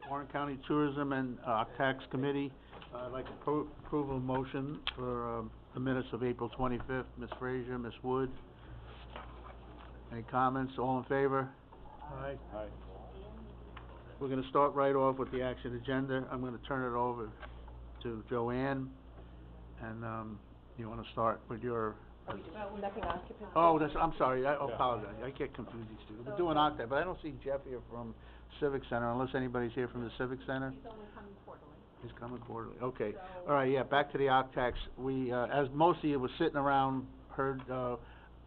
Warren County Tourism and, Tax Committee. I'd like approval motion for, the minutes of April 25th. Ms. Frazier, Ms. Wood. Any comments? All in favor? Aye. Aye. We're gonna start right off with the action agenda. I'm gonna turn it over to Joanne, and, you wanna start with your... Nothing occupancy. Oh, I'm sorry, I apologize, I get confused these two. We're doing Octave, but I don't see Jeff here from Civic Center, unless anybody's here from the Civic Center. He's only coming quarterly. He's coming quarterly, okay. So- All right, yeah, back to the Octax. We, as most of you were sitting around, heard,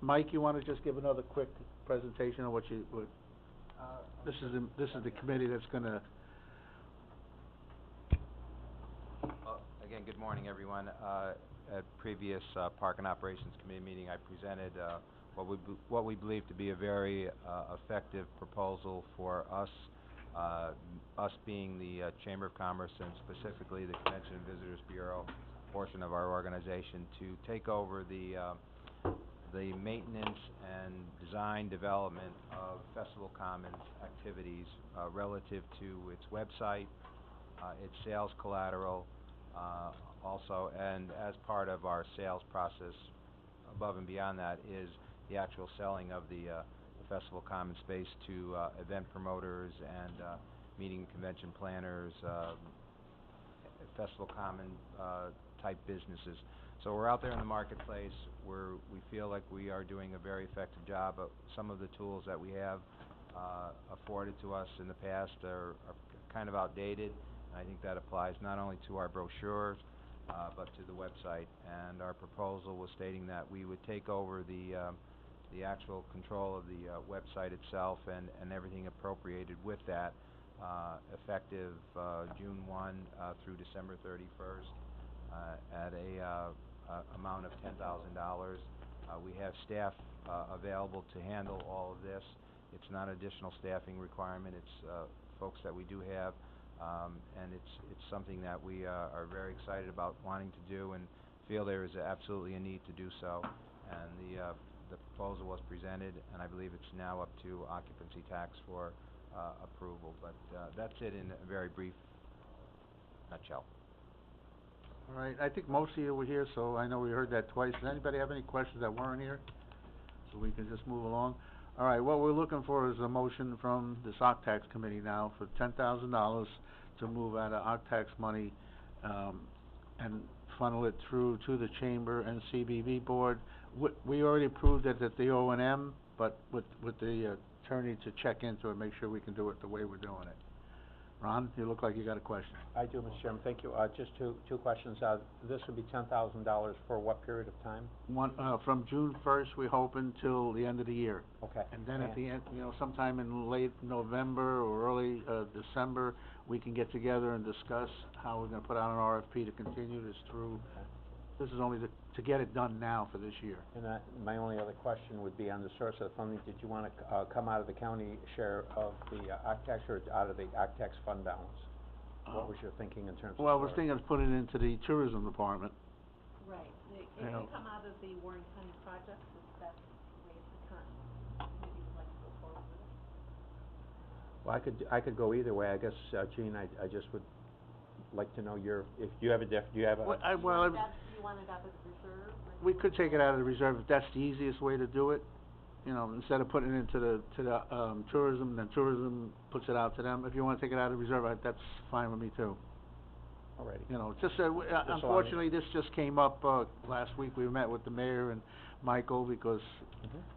Mike, you wanna just give another quick presentation of what you, this is the committee that's gonna... Again, good morning, everyone. At previous Park and Operations Committee meeting, I presented what we believe to be a very effective proposal for us, us being the Chamber of Commerce and specifically the Convention and Visitors Bureau portion of our organization, to take over the maintenance and design development of Festival Commons activities relative to its website, its sales collateral, also, and as part of our sales process, above and beyond that, is the actual selling of the Festival Commons space to event promoters and meeting convention planners, Festival Common type businesses. So we're out there in the marketplace. We feel like we are doing a very effective job. Some of the tools that we have afforded to us in the past are kind of outdated. I think that applies not only to our brochures, but to the website. And our proposal was stating that we would take over the actual control of the website itself and everything appropriated with that, effective June 1 through December 31st, at a amount of $10,000. We have staff available to handle all of this. It's not additional staffing requirement. It's folks that we do have. And it's something that we are very excited about wanting to do and feel there is absolutely a need to do so. And the proposal was presented, and I believe it's now up to occupancy tax for approval. But that's it in a very brief nutshell. All right, I think most of you were here, so I know we heard that twice. Does anybody have any questions that weren't here? So we can just move along. All right, what we're looking for is a motion from this Octax committee now for $10,000 to move out of Octax money, and funnel it through to the Chamber and CBB board. We already approved it at the O&M, but with the attorney to check into it, make sure we can do it the way we're doing it. Ron, you look like you got a question. I do, Mr. Chairman, thank you. Just two questions. This would be $10,000 for what period of time? From June 1st, we hope until the end of the year. Okay. And then at the end, sometime in late November or early December, we can get together and discuss how we're gonna put out an RFP to continue this through. Okay. This is only to get it done now for this year. And my only other question would be on the source of the funding. Did you want to come out of the county share of the Octax or out of the Octax fund balance? What was your thinking in terms of? Well, I was thinking of putting it into the tourism department. Right, it can come out of the Warren County projects, if that's the way the current committee would like to go forward with it. Well, I could go either way. I guess, Gene, I just would like to know if you have a do you have a? Well, You want it out of the reserve? we could take it out of the reserve if that's the easiest way to do it. Instead of putting it into the tourism, then tourism puts it out to them. If you want to take it out of the reserve, that's fine with me too. Alrighty. Just unfortunately, this just came up last week. We met with the mayor and Michael because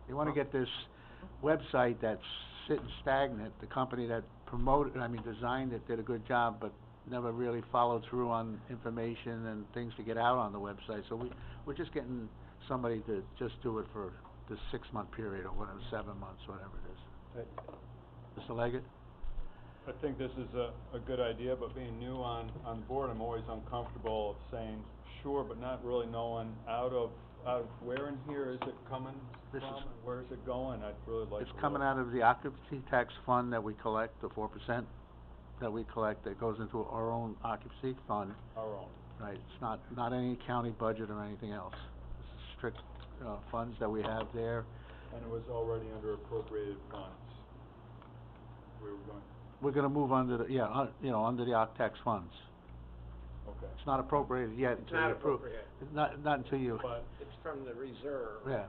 they want to get this website that's sitting stagnant. The company that designed it did a good job, but never really followed through on information and things to get out on the website. So we're just getting somebody to just do it for this 6-month period or whatever, 7 months, whatever it is. Mr. Leggett? I think this is a good idea, but being new on the board, I'm always uncomfortable of saying sure, but not really knowing out of where in here is it coming from, and where is it going. I'd really like to It's coming out of the occupancy tax fund that we collect, the 4% that we collect, that goes into our own occupancy fund. our own. Right, it's not any county budget or anything else. This is strict funds that we have there. And it was already under appropriated funds. We were going, we're gonna move under the, under the OCTAX funds. Okay. It's not appropriated yet It's until you not approve. appropriate. It's not until you, But, It's from the reserve. yeah.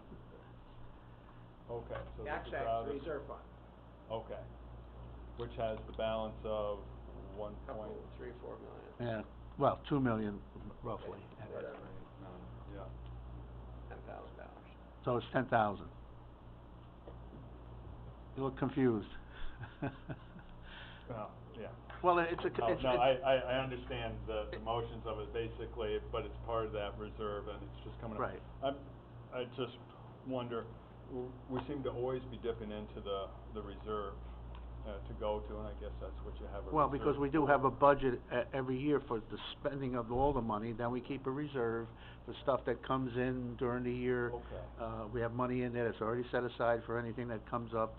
okay, so The this is Act out of, reserve fund, okay, which has the balance of one couple, point, 3-4 million, Yeah, well, 2 million roughly. whatever, yeah. $10,000. So it's 10,000. You look confused. Well, yeah. Well, it's a, No, it's, no, it's, I understand the motions of it basically, but it's part of that reserve and it's just coming up. Right. I just wonder, we seem to always be dipping into the reserve, to go to, and I guess that's what you have a reserve. well, because we do have a budget every year for the spending of all the money, then we keep a reserve for stuff that comes in during the year. Okay. We have money in there that's already set aside for anything that comes up,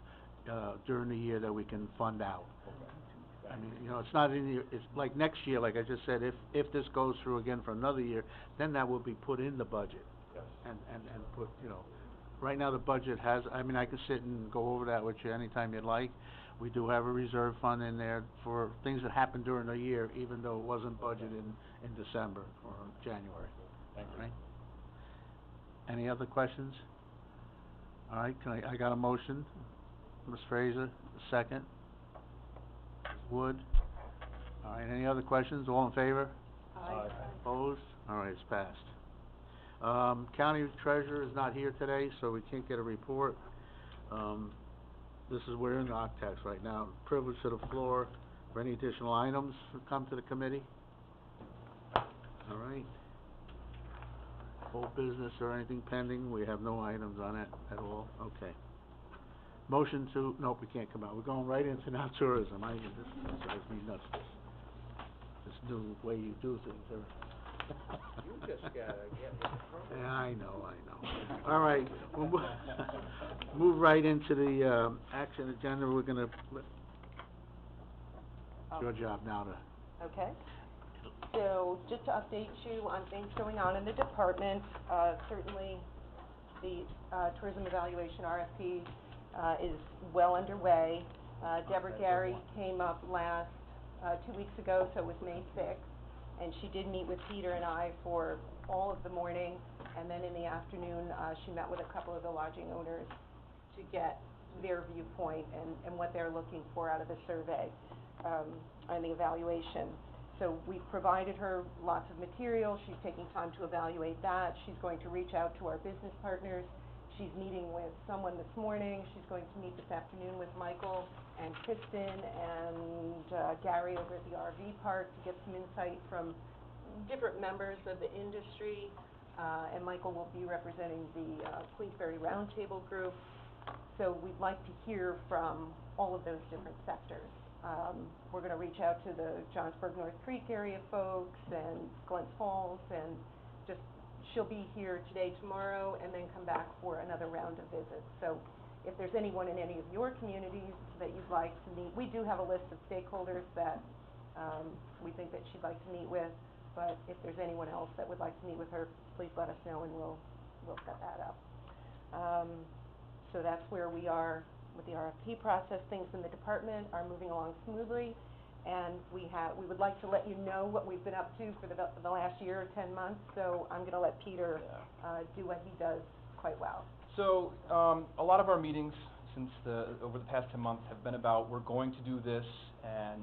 during the year that we can fund out. Okay. I mean, it's not in the, it's like next year, like I just said, if this goes through again for another year, then that will be put in the budget. Yes. And put, right now the budget has, I mean, I could sit and go over that with you anytime you'd like. We do have a reserve fund in there for things that happen during the year, even though it wasn't budgeted in December or January. Thank you. All right? Any other questions? All right, I got a motion. Ms. Fraser, a second. Ms. Wood. All right, any other questions? All in favor? Aye. Opposed? All right, it's passed. County treasurer is not here today, so we can't get a report. We're in the OCTAX right now. Privilege to the floor for any additional items that come to the committee. All right. Old business or anything pending? We have no items on it at all? Okay. Motion to, nope, we can't come out. We're going right into now tourism. This drives me nuts, this new way you do things. You just gotta get with the program. Yeah, I know. All right, we'll move right into the, action agenda. We're gonna, it's your job now to, Okay. So just to update you on things going on in the department, certainly the tourism evaluation RFP is well underway. Deborah Gary came up 2 weeks ago, so it was May 6th, and she did meet with Peter and I for all of the morning, and then in the afternoon, she met with a couple of the lodging owners to get their viewpoint and what they're looking for out of the survey, and the evaluation. So we've provided her lots of material. She's taking time to evaluate that. She's going to reach out to our business partners. She's meeting with someone this morning. She's going to meet this afternoon with Michael and Kristen and Gary over at the RV park to get some insight from different members of the industry. And Michael will be representing the Queensberry Roundtable group. So we'd like to hear from all of those different sectors. We're going to reach out to the Johnsburg North Creek area folks and Glens Falls, and just, she'll be here today, tomorrow, and then come back for another round of visits. So if there's anyone in any of your communities that you'd like to meet, we do have a list of stakeholders that we think that she'd like to meet with, but if there's anyone else that would like to meet with her, please let us know and we'll set that up. So that's where we are with the RFP process. Things in the department are moving along smoothly, and we would like to let you know what we've been up to for the last year or 10 months, so I'm going to let Peter do what he does quite well. So, a lot of our meetings over the past 10 months have been about, we're going to do this, and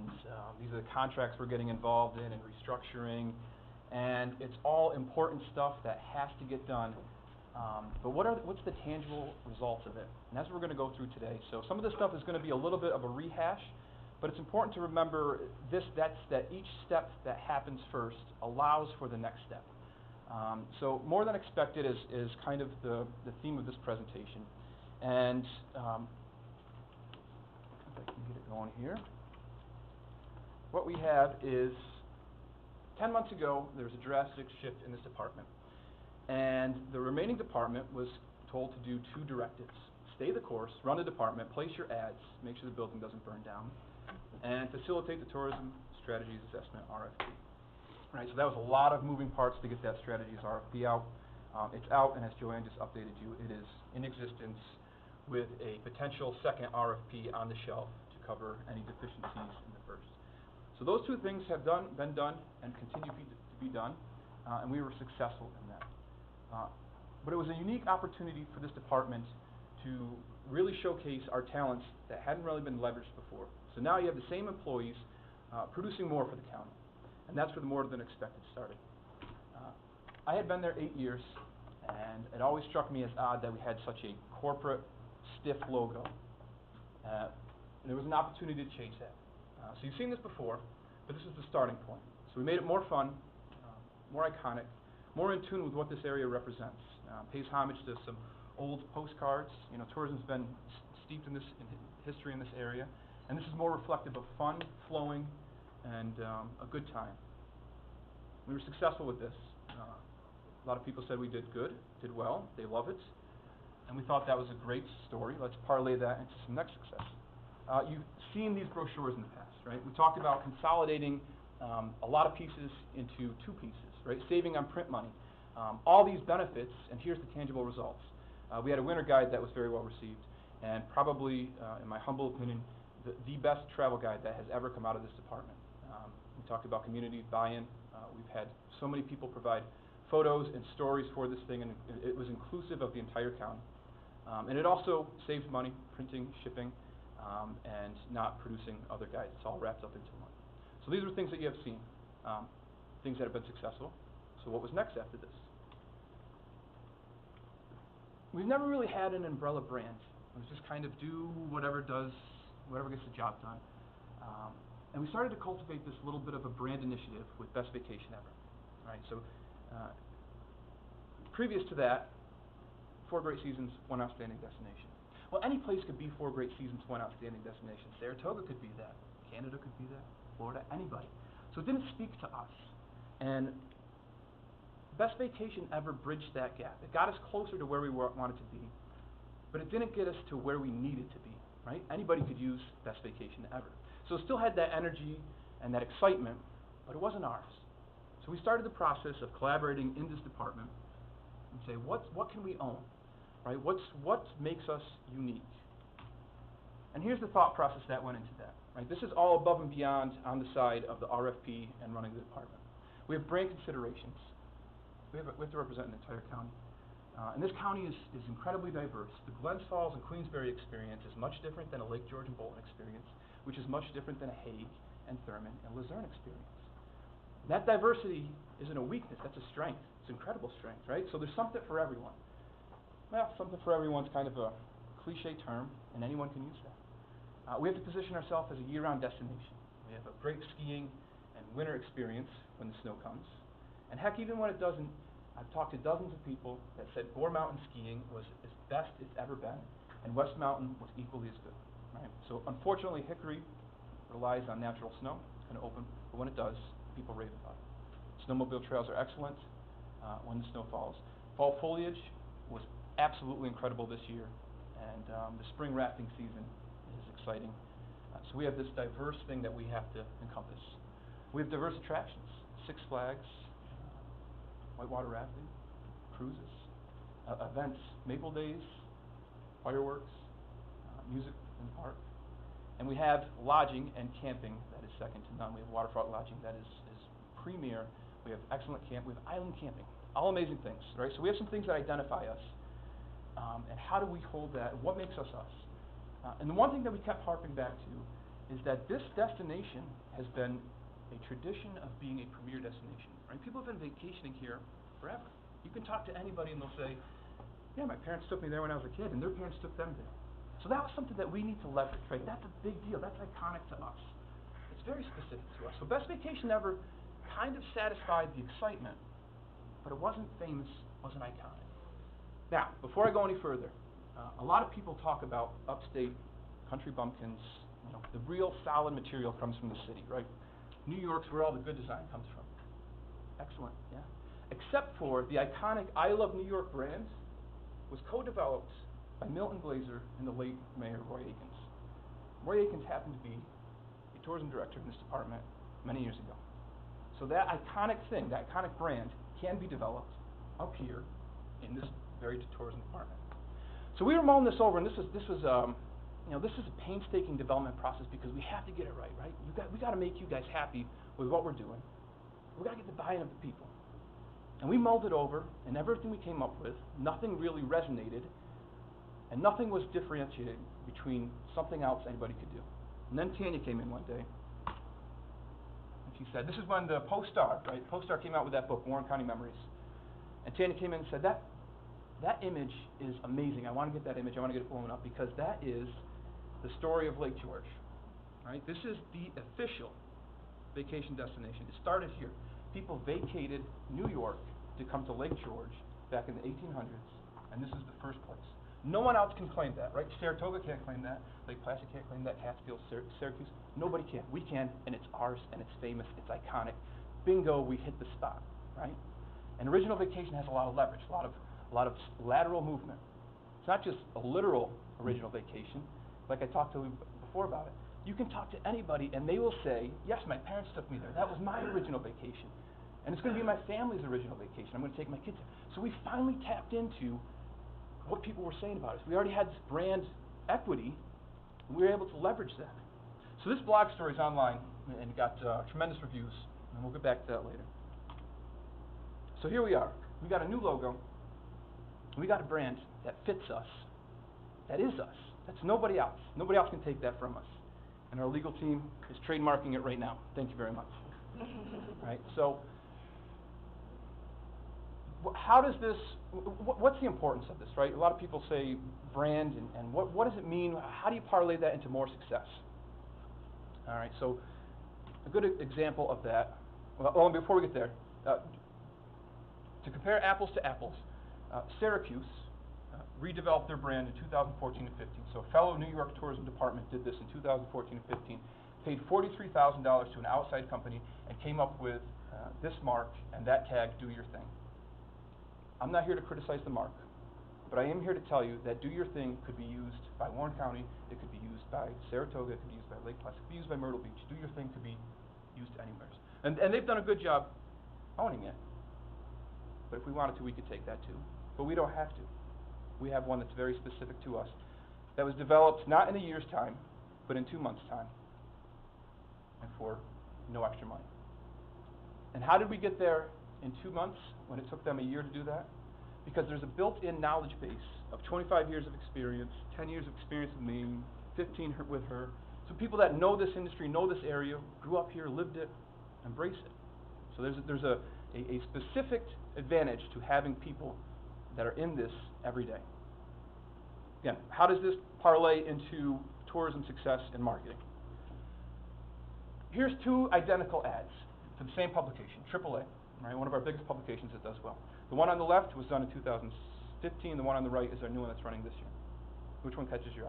these are the contracts we're getting involved in and restructuring, and it's all important stuff that has to get done. But what's the tangible results of it? And that's what we're going to go through today. So some of this stuff is going to be a little bit of a rehash, but it's important to remember that each step that happens first allows for the next step. So more than expected is kind of the theme of this presentation. And if I can get it going here. What we have is, 10 months ago, there was a drastic shift in this department. And the remaining department was told to do 2 directives. Stay the course, run the department, place your ads, make sure the building doesn't burn down, and facilitate the tourism strategies assessment RFP. Right, so that was a lot of moving parts to get that strategies RFP out. It's out, and as Joanne just updated you, it is in existence with a potential second RFP on the shelf to cover any deficiencies in the first. So those two things have been done and continue to be done, and we were successful in that. But it was a unique opportunity for this department to really showcase our talents that hadn't really been leveraged before. So now you have the same employees producing more for the county, and that's where the more than expected started. I had been there 8 years, and it always struck me as odd that we had such a corporate, stiff logo. And there was an opportunity to change that. So you've seen this before, but this is the starting point. So we made it more fun, more iconic, more in tune with what this area represents. Pays homage to some old postcards. You know, tourism's been steeped in history in this area, and this is more reflective of fun, flowing, and a good time. We were successful with this. A lot of people said we did good, did well, they love it, and we thought that was a great story. Let's parlay that into some next success. You've seen these brochures in the past, right? We talked about consolidating a lot of pieces into two pieces, right? Saving on print money. All these benefits, and here's the tangible results. We had a winter guide that was very well received, and probably, in my humble opinion, the best travel guide that has ever come out of this department. We talked about community buy-in. We've had so many people provide photos and stories for this thing, and it was inclusive of the entire county. And it also saves money, printing, shipping, and not producing other guides. It's all wrapped up into one. So these are things that you have seen, things that have been successful. So what was next after this? We've never really had an umbrella brand. It was just kind of do whatever gets the job done. And we started to cultivate this little bit of a brand initiative with Best Vacation Ever. Right? So previous to that, 4 great seasons, 1 outstanding destination. Well, any place could be 4 great seasons, 1 outstanding destination. Saratoga could be that. Canada could be that. Florida, anybody. So it didn't speak to us. And Best Vacation Ever bridged that gap. It got us closer to where we wanted to be, but it didn't get us to where we needed to be, right? Anybody could use Best Vacation Ever. So it still had that energy and that excitement, but it wasn't ours. So we started the process of collaborating in this department and say, what can we own, right? What makes us unique? And here's the thought process that went into that, right? This is all above and beyond on the side of the RFP and running the department. We have brand considerations. We have to represent an entire county. And this county is incredibly diverse. The Glens Falls and Queensbury experience is much different than a Lake George and Bolton experience, which is much different than a Hague and Thurman and Luzerne experience. That diversity isn't a weakness, that's a strength. It's incredible strength, right? So there's something for everyone. Well, something for everyone's kind of a cliche term, and anyone can use that. We have to position ourselves as a year-round destination. We have a great skiing and winter experience when the snow comes. And heck, even when it doesn't, I've talked to dozens of people that said Gore Mountain skiing was as best it's ever been, and West Mountain was equally as good, right? So unfortunately, Hickory relies on natural snow. It's going to open, but when it does, people rave about it. Snowmobile trails are excellent when the snow falls. Fall foliage was absolutely incredible this year, and the spring rafting season is exciting. So we have this diverse thing that we have to encompass. We have diverse attractions: Six Flags, whitewater rafting, cruises, events, Maple Days, fireworks, music in the park. And we have lodging and camping that is second to none. We have waterfront lodging that is premier. We have excellent camp. We have island camping. All amazing things, right? So we have some things that identify us. And how do we hold that? What makes us us? And the one thing that we kept harping back to is that this destination has been a tradition of being a premier destination, right? People have been vacationing here forever. You can talk to anybody and they'll say, yeah, my parents took me there when I was a kid, and their parents took them there. So that was something that we need to leverage, right? That's a big deal. That's iconic to us. It's very specific to us. So Best Vacation Ever kind of satisfied the excitement, but it wasn't famous, wasn't iconic. Now, before I go any further, a lot of people talk about upstate country bumpkins. You know, the real solid material comes from the city, right? New York's where all the good design comes from. Excellent, yeah. Except for the iconic I Love New York brand was co-developed by Milton Glaser and the late Mayor Roy Akins. Roy Akins happened to be a tourism director in this department many years ago. So that iconic thing, that iconic brand, can be developed up here in this very tourism department. So we were mulling this over, and this was you know, this is a painstaking development process because we have to get it right, right? We got to make you guys happy with what we're doing. We got to get the buy-in of the people. And we mulled it over, and everything we came up with, nothing really resonated, and nothing was differentiated between something else anybody could do. And then Tanya came in one day, and she said, this is when the Post-Star, right? Post-Star came out with that book, Warren County Memories. And Tanya came in and said, that image is amazing. I want to get that image. I want to get it blown up because that is the story of Lake George, right? This is the official vacation destination. It started here. People vacated New York to come to Lake George back in the 1800s, and this is the first place. No one else can claim that, right? Saratoga can't claim that. Lake Placid can't claim that. Catskill, Syracuse, nobody can. We can, and it's ours, and it's famous, it's iconic. Bingo, we hit the spot, right? And original vacation has a lot of leverage, a lot of lateral movement. It's not just a literal original vacation, like I talked to you before about it. You can talk to anybody, and they will say, yes, my parents took me there. That was my original vacation. And it's going to be my family's original vacation. I'm going to take my kids there. So we finally tapped into what people were saying about us. We already had this brand equity, and we were able to leverage that. So this blog story is online, and it got tremendous reviews, and we'll get back to that later. So here we are. We got a new logo. We got a brand that fits us, that is us. That's nobody else. Nobody else can take that from us. And our legal team is trademarking it right now. Thank you very much. Right? So, how does this? What's the importance of this? Right? A lot of people say brand, and what does it mean? How do you parlay that into more success? All right. So, a good example of that. Well, before we get there, to compare apples to apples, Syracuse redeveloped their brand in 2014 and 15. So a fellow New York Tourism Department did this in 2014 and 15, paid $43,000 to an outside company, and came up with this mark and that tag, Do Your Thing. I'm not here to criticize the mark, but I am here to tell you that Do Your Thing could be used by Warren County, it could be used by Saratoga, it could be used by Lake Placid, it could be used by Myrtle Beach. Do Your Thing could be used anywhere. And they've done a good job owning it. But if we wanted to, we could take that too. But we don't have to. We have one that's very specific to us, that was developed not in a year's time, but in 2 months' time, and for no extra money. And how did we get there in 2 months when it took them a year to do that? Because there's a built-in knowledge base of 25 years of experience, 10 years of experience with me, 15 with her. So people that know this industry, know this area, grew up here, lived it, embrace it. So there's a specific advantage to having people that are in this every day. Again, how does this parlay into tourism success and marketing? Here's 2 identical ads for the same publication, AAA, right? One of our biggest publications that does well. The one on the left was done in 2015. The one on the right is our new one that's running this year. Which one catches your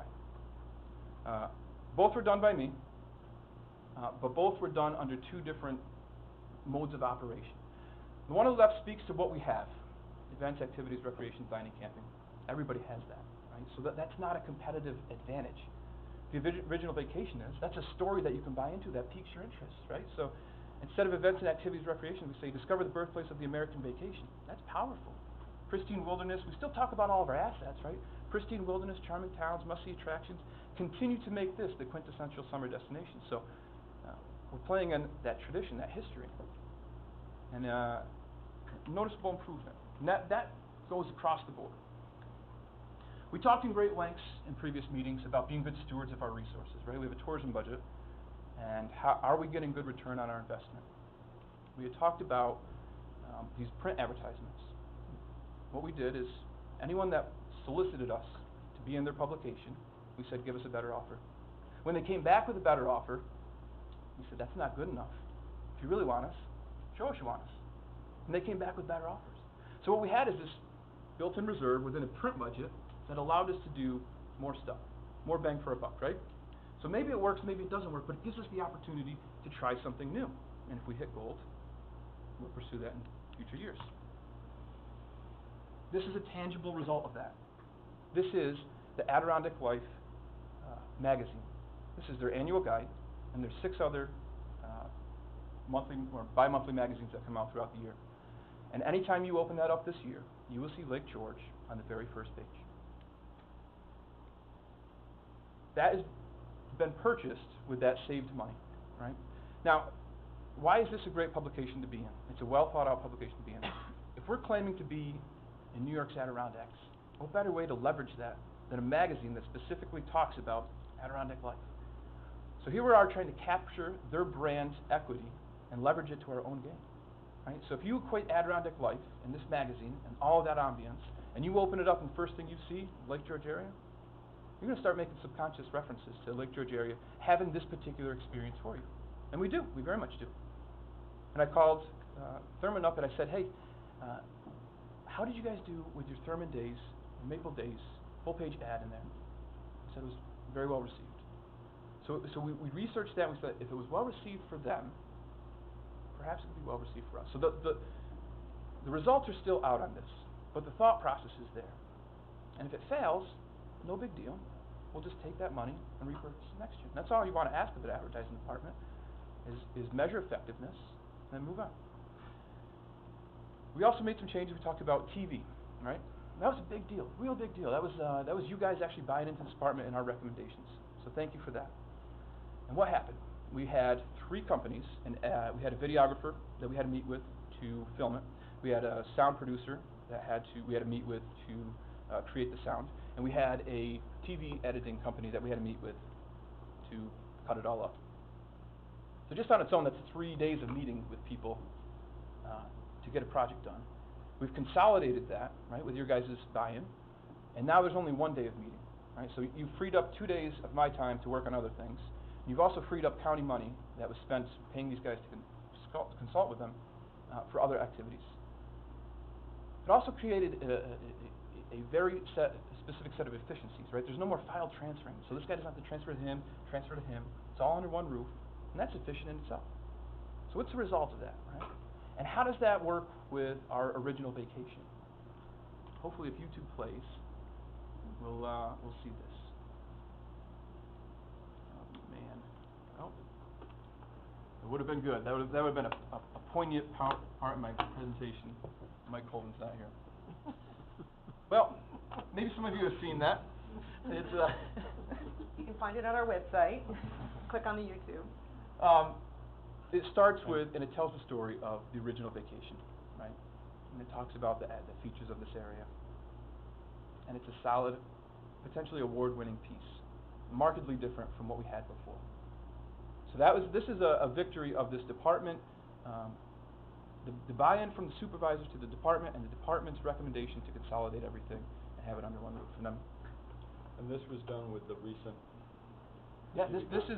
eye? Both were done by me, but both were done under 2 different modes of operation. The one on the left speaks to what we have: events, activities, recreation, dining, camping. Everybody has that, right? So that's not a competitive advantage. The original vacation is, that's a story that you can buy into that piques your interest, right? So instead of events and activities, recreation, we say discover the birthplace of the American vacation. That's powerful. Pristine wilderness, we still talk about all of our assets, right? Pristine wilderness, charming towns, must-see attractions, continue to make this the quintessential summer destination. So we're playing on that tradition, that history. And noticeable improvement. And that goes across the board. We talked in great lengths in previous meetings about being good stewards of our resources, right? We have a tourism budget, and how are we getting good return on our investment? We had talked about these print advertisements. What we did is, anyone that solicited us to be in their publication, we said, give us a better offer. When they came back with a better offer, we said, that's not good enough. If you really want us, show us you want us. And they came back with better offers. So what we had is this built-in reserve within a print budget that allowed us to do more stuff, more bang for a buck, right? So maybe it works, maybe it doesn't work, but it gives us the opportunity to try something new. And if we hit gold, we'll pursue that in future years. This is a tangible result of that. This is the Adirondack Life magazine. This is their annual guide, and there's 6 other monthly or bi-monthly magazines that come out throughout the year. And anytime you open that up this year, you will see Lake George on the very first page. that has been purchased with that saved money, right? Now, why is this a great publication to be in? It's a well thought out publication to be in. If we're claiming to be in New York's Adirondacks, what better way to leverage that than a magazine that specifically talks about Adirondack life? So here we are trying to capture their brand's equity and leverage it to our own gain, right? So if you equate Adirondack life in this magazine and all of that ambience, and you open it up and the first thing you see, Lake George area, you're going to start making subconscious references to Lake George area having this particular experience for you. And we do, we very much do. And I called Thurman up and I said, hey, how did you guys do with your Thurman Days, Maple Days, full page ad in there? He said it was very well received. So we researched that and we said if it was well received for them, perhaps it could be well received for us. So the results are still out on this, but the thought process is there. And if it fails, no big deal. We'll just take that money and repurpose it next year. And that's all you want to ask of the advertising department is measure effectiveness and then move on. We also made some changes. We talked about TV, right? That was a big deal, real big deal. That was you guys actually buying into this department and our recommendations. So thank you for that. And what happened? We had 3 companies, and we had a videographer that we had to meet with to film it. We had a sound producer that we had to meet with to create the sound, and we had a TV editing company that we had to meet with to cut it all up. So just on its own, that's 3 days of meeting with people to get a project done. We've consolidated that, right, with your guys' buy-in, and now there's only 1 day of meeting, right? So you've freed up 2 days of my time to work on other things. You've also freed up county money that was spent paying these guys to consult with them for other activities. It also created a very specific set of efficiencies, right? There's no more file transferring. So this guy doesn't have to transfer to him, transfer to him. It's all under one roof, and that's efficient in itself. So what's the result of that, right? And how does that work with our original vacation? Hopefully if YouTube plays, we'll see this. Oh, it would have been good. That would have been a poignant part of my presentation. Mike Colvin's not here. Well, maybe some of you have seen that. It's You can find it on our website. Click on the YouTube. It starts with, and it tells the story of the original vacation, right? And it talks about the features of this area. And it's a solid, potentially award-winning piece, markedly different from what we had before. So this is a victory of this department, the buy-in from the supervisors to the department, and the department's recommendation to consolidate everything and have it under one roof. And this was done with the recent. Yeah, this is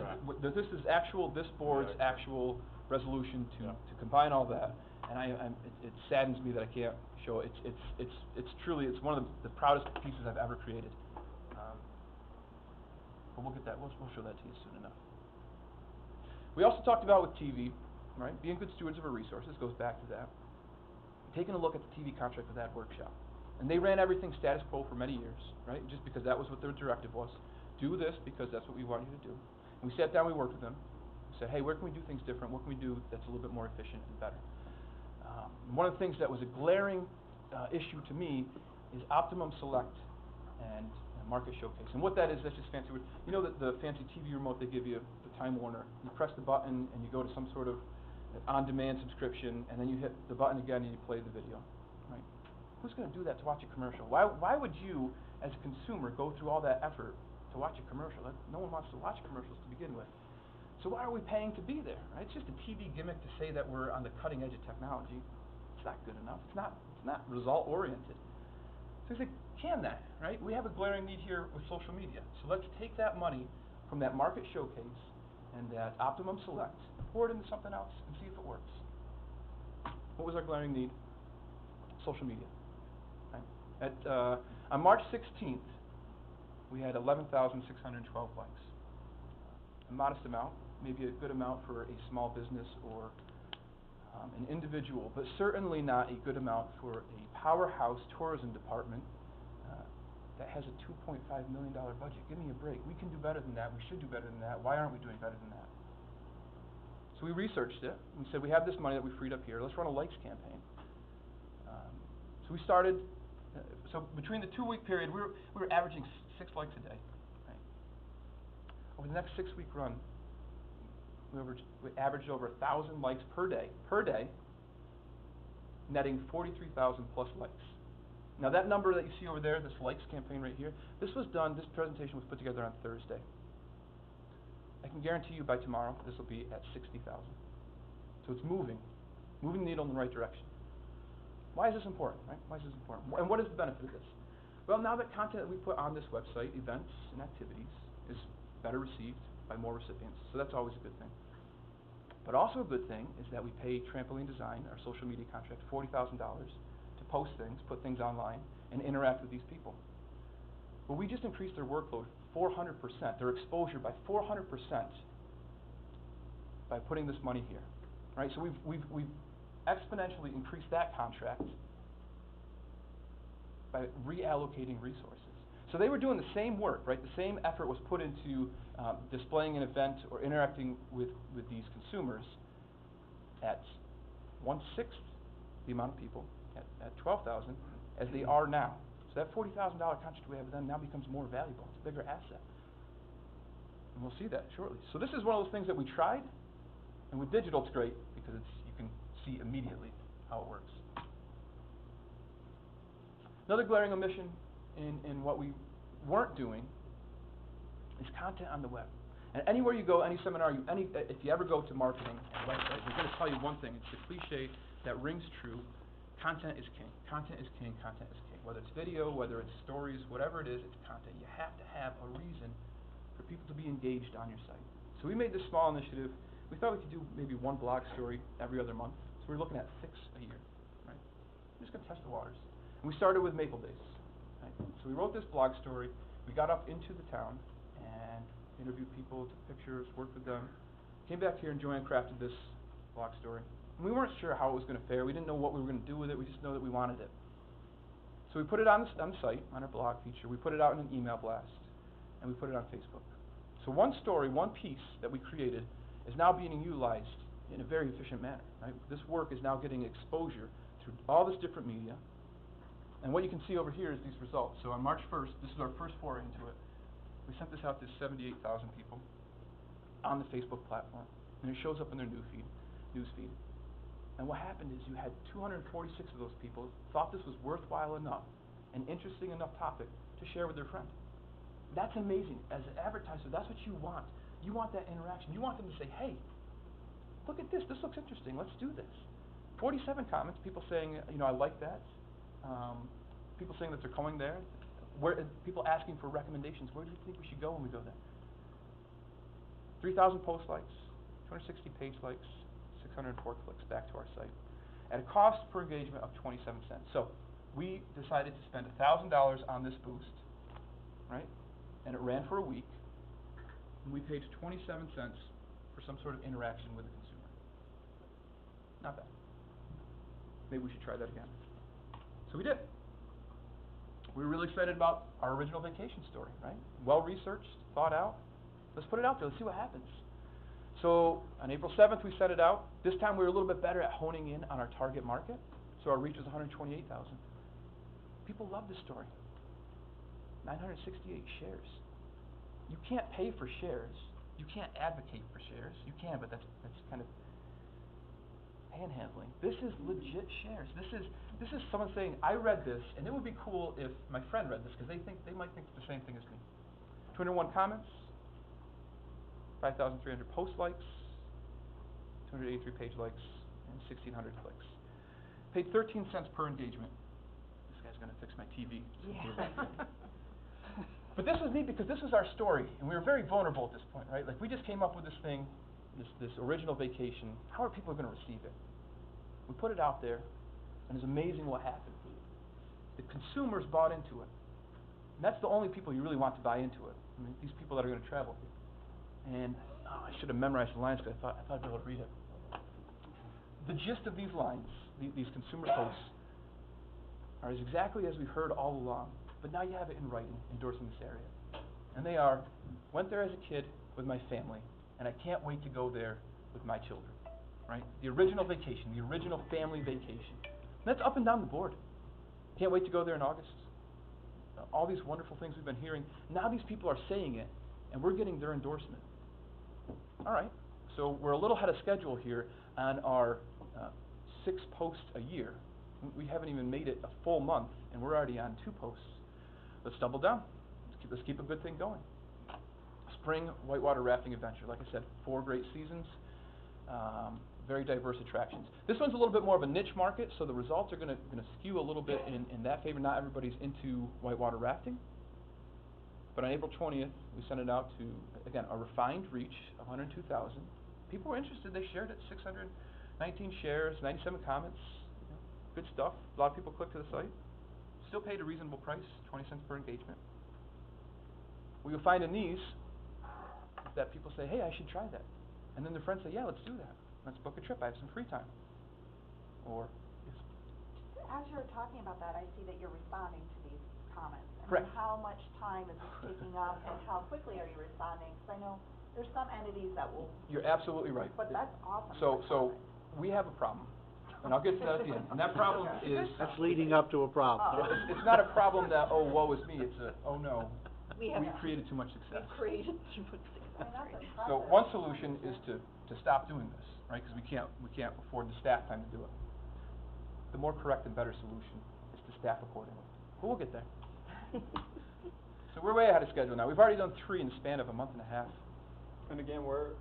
this board's actual resolution to combine all that, and it saddens me that I can't show it. It's truly one of the proudest pieces I've ever created. But we'll get that. We'll show that to you soon enough. We also talked about with TV, right? Being good stewards of our resources goes back to that. Taking a look at the TV contract with that workshop, and they ran everything status quo for many years, right? Just because that was what their directive was. Do this because that's what we want you to do. And we sat down, we worked with them. We said, hey, where can we do things different? What can we do that's a little bit more efficient and better? One of the things that was a glaring issue to me is Optimum Select and Market Showcase. And what that is, that's just fancy word. You know that the fancy TV remote they give you, the Time Warner, you press the button and you go to some sort of on-demand subscription, and then you hit the button again and you play the video, right? Who's going to do that to watch a commercial? Why would you, as a consumer, go through all that effort to watch a commercial? No one wants to watch commercials to begin with. So why are we paying to be there, right? It's just a TV gimmick to say that we're on the cutting edge of technology. It's not good enough. It's not result-oriented. So they can that, right? We have a glaring need here with social media. So let's take that money from that Market Showcase and that Optimum Select, pour it into something else, and see if it works. What was our glaring need? Social media. Right? On March 16th, we had 11,612 likes. A modest amount, maybe a good amount for a small business or an individual, but certainly not a good amount for a powerhouse tourism department that has a $2.5 million budget. Give me a break. We can do better than that. We should do better than that. Why aren't we doing better than that? So we researched it. We said, we have this money that we freed up here. Let's run a likes campaign. So we started, so between the 2-week period, we were averaging 6 likes a day. Right? Over the next 6-week run, we averaged over 1,000 likes per day, netting 43,000 plus likes. Now that number that you see over there, this likes campaign right here, this presentation was put together on Thursday. I can guarantee you by tomorrow, this will be at 60,000. So it's moving the needle in the right direction. Why is this important, right? Why is this important? And what is the benefit of this? Well, now that content that we put on this website, events and activities, is better received by more recipients. So that's always a good thing. But also a good thing is that we pay Trampoline Design, our social media contract, $40,000 to post things, put things online, and interact with these people. Well, we just increased their workload 400%, their exposure by 400% by putting this money here, right? So we've exponentially increased that contract by reallocating resources. So they were doing the same work, right? The same effort was put into displaying an event or interacting with these consumers at 1/6 the amount of people, at 12,000, as they are now. So that $40,000 contract we have with them now becomes more valuable. It's a bigger asset. And we'll see that shortly. So this is one of those things that we tried, and with digital it's great because you can see immediately how it works. Another glaring omission in what we weren't doing is content on the web. And anywhere you go, any seminar, if you ever go to marketing and websites, they're going to tell you one thing. It's the cliche that rings true. Content is king. Content is king. Content is king. Whether it's video, whether it's stories, whatever it is, it's content. You have to have a reason for people to be engaged on your site. So we made this small initiative. We thought we could do maybe one blog story every other month. So we're looking at 6 a year, right? We're just going to test the waters. And we started with Maple Days. Right? So we wrote this blog story. We got up into the town and interviewed people, took pictures, worked with them. Came back here and Joanne crafted this blog story. And we weren't sure how it was going to fare. We didn't know what we were going to do with it. We just know that we wanted it. So we put it on the site, on our blog feature. We put it out in an email blast, and we put it on Facebook. So one story, one piece that we created is now being utilized in a very efficient manner. Right? This work is now getting exposure through all this different media. And what you can see over here is these results. So on March 1st, this is our first foray into it. We sent this out to 78,000 people on the Facebook platform, and it shows up in their news feed. And what happened is you had 246 of those people thought this was worthwhile enough, an interesting enough topic to share with their friend. That's amazing. As an advertiser, that's what you want. You want that interaction. You want them to say, hey, look at this. This looks interesting. Let's do this. 47 comments, people saying, I like that. People saying that they're going there. People asking for recommendations. Where do you think we should go when we go there? 3,000 post likes, 260 page likes, 604 clicks back to our site, at a cost per engagement of 27 cents. So we decided to spend $1,000 on this boost, right? And it ran for a week, and we paid 27 cents for some sort of interaction with the consumer. Not bad. Maybe we should try that again. So we did. We were really excited about our original vacation story, right? Well researched, thought out. Let's put it out there. Let's see what happens. So on April 7th, we set it out. This time we were a little bit better at honing in on our target market. So our reach was 128,000. People love this story. 968 shares. You can't pay for shares. You can't advocate for shares. You can, but that's kind of panhandling. This is legit shares. This is someone saying, I read this, and it would be cool if my friend read this, because they might think the same thing as me. 201 comments, 5,300 post likes, 283 page likes, and 1,600 clicks. Paid 13 cents per engagement. This guy's going to fix my TV. Yeah. But this was neat because this was our story, and we were very vulnerable at this point, right? Like, we just came up with this thing, this original vacation. How are people going to receive it? We put it out there, and it's amazing what happened. The consumers bought into it. And that's the only people you really want to buy into it. I mean, these people that are going to travel here. And I should have memorized the lines because I thought I'd be able to read it. The gist of these lines, these consumer posts, are exactly as we heard all along. But now you have it in writing, endorsing this area. And they are, went there as a kid with my family, and I can't wait to go there with my children. Right? The original vacation, the original family vacation. And that's up and down the board. Can't wait to go there in August. All these wonderful things we've been hearing. Now these people are saying it, and we're getting their endorsement. All right, so we're a little ahead of schedule here on our 6 posts a year. We haven't even made it a full month, and we're already on 2 posts. Let's double down. Let's keep a good thing going. Spring whitewater rafting adventure. Like I said, 4 great seasons, very diverse attractions. This one's a little bit more of a niche market, so the results are going to skew a little bit in that favor. Not everybody's into whitewater rafting. But on April 20th, we sent it out to, again, a refined reach of 102,000. People were interested. They shared it. 619 shares, 97 comments. Good stuff. A lot of people clicked to the site. Still paid a reasonable price, 20 cents per engagement. What you'll find in these is that people say, hey, I should try that. And then their friends say, yeah, let's do that. Let's book a trip. I have some free time. Or, yes. As you're talking about that, I see that you're responding to these comments. Correct. And how much time is this taking up, and how quickly are you responding? Because I know there's some entities that will... You're absolutely right. But that's awesome. So we have a problem, and I'll get to that at the end. And that problem is... That's leading up to a problem. It's not a problem that, oh, woe is me. It's a, oh, no, We we created too much success. We've created too much I mean, that's success. So impressive. one solution is to stop doing this, right? Because we can't afford the staff time to do it. The more correct and better solution is to staff accordingly. But we'll get there. So we're way ahead of schedule now. We've already done 3 in the span of a month and a half. And again, we're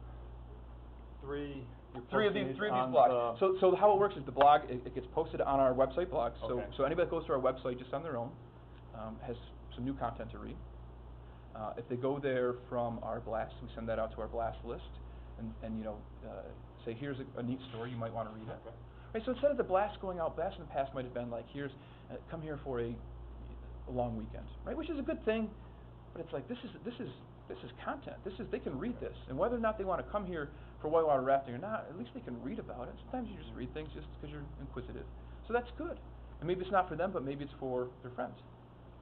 three, you're Three of posting these these on blogs. the- So how it works is the blog, it gets posted on our website blog. Okay. So anybody that goes to our website just on their own has some new content to read. If they go there from our blast, we send that out to our blast list, and say, here's a neat story, you might want to read it. Okay. Right, so instead of the blast going out, blast in the past might have been like, here's, come here for a long weekend, right? Which is a good thing, but it's like, this is content. They can read this, and whether or not they want to come here for whitewater rafting or not, at least they can read about it. Sometimes you just read things just because you're inquisitive, so that's good. And maybe it's not for them, but maybe it's for their friends,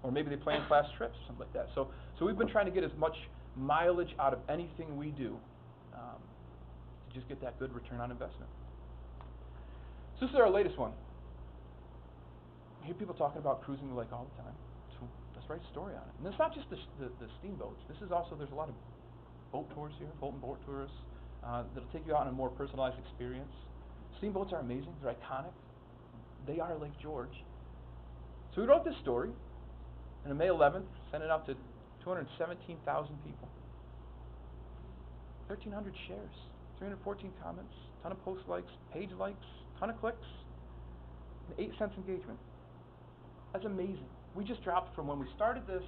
or maybe they plan class trips or something like that. So we've been trying to get as much mileage out of anything we do to just get that good return on investment. So this is our latest one. You hear people talking about cruising the lake all the time. So let's write a story on it. And it's not just the steamboats. This is also, there's a lot of boat tours here, boat and boat tours, that'll take you out on a more personalized experience. Steamboats are amazing. They're iconic. They are Lake George. So we wrote this story, and on May 11th, sent it out to 217,000 people. 1,300 shares, 314 comments, ton of post likes, page likes, ton of clicks, and 8 cents engagement. That's amazing. We just dropped from when we started this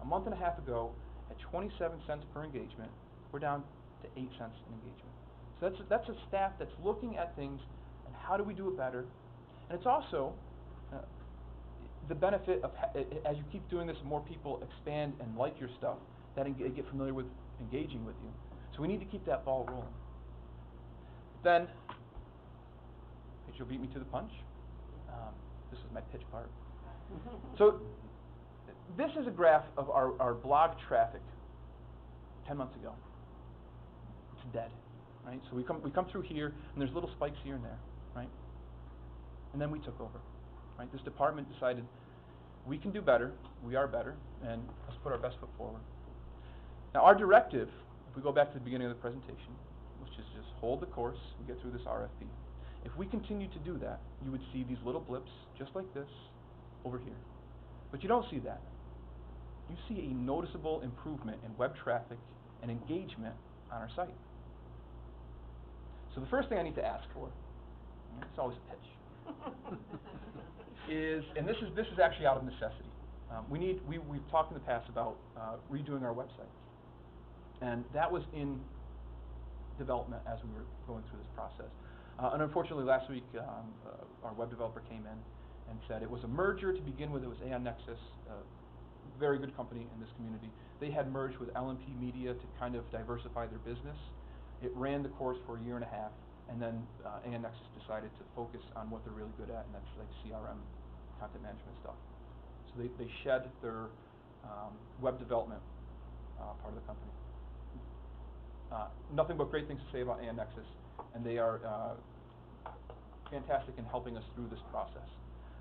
a month and a half ago at 27 cents per engagement. We're down to 8 cents an engagement. So that's a staff that's looking at things and how do we do it better. And it's also the benefit of as you keep doing this, more people expand and like your stuff, that get familiar with engaging with you. So we need to keep that ball rolling. Then, you'll beat me to the punch. This is my pitch part. So this is a graph of our blog traffic 10 months ago. It's dead, right? So we come through here, and there's little spikes here and there, right? And then we took over, right? This department decided we can do better, we are better, and let's put our best foot forward. Now our directive, if we go back to the beginning of the presentation, which is just hold the course and get through this RFP. If we continue to do that, you would see these little blips, just like this, over here. But you don't see that. You see a noticeable improvement in web traffic and engagement on our site. So the first thing I need to ask for, and it's always a pitch, is, and this is actually out of necessity. We've talked in the past about redoing our website. And that was in development as we were going through this process. And unfortunately, last week, our web developer came in and said it was a merger to begin with. It was Aon Nexus, a very good company in this community. They had merged with LMP Media to kind of diversify their business. It ran the course for a year and a half, and then Aon Nexus decided to focus on what they're really good at, and that's like CRM, content management stuff. So they shed their web development part of the company. Nothing but great things to say about Aon Nexus, and they are fantastic in helping us through this process.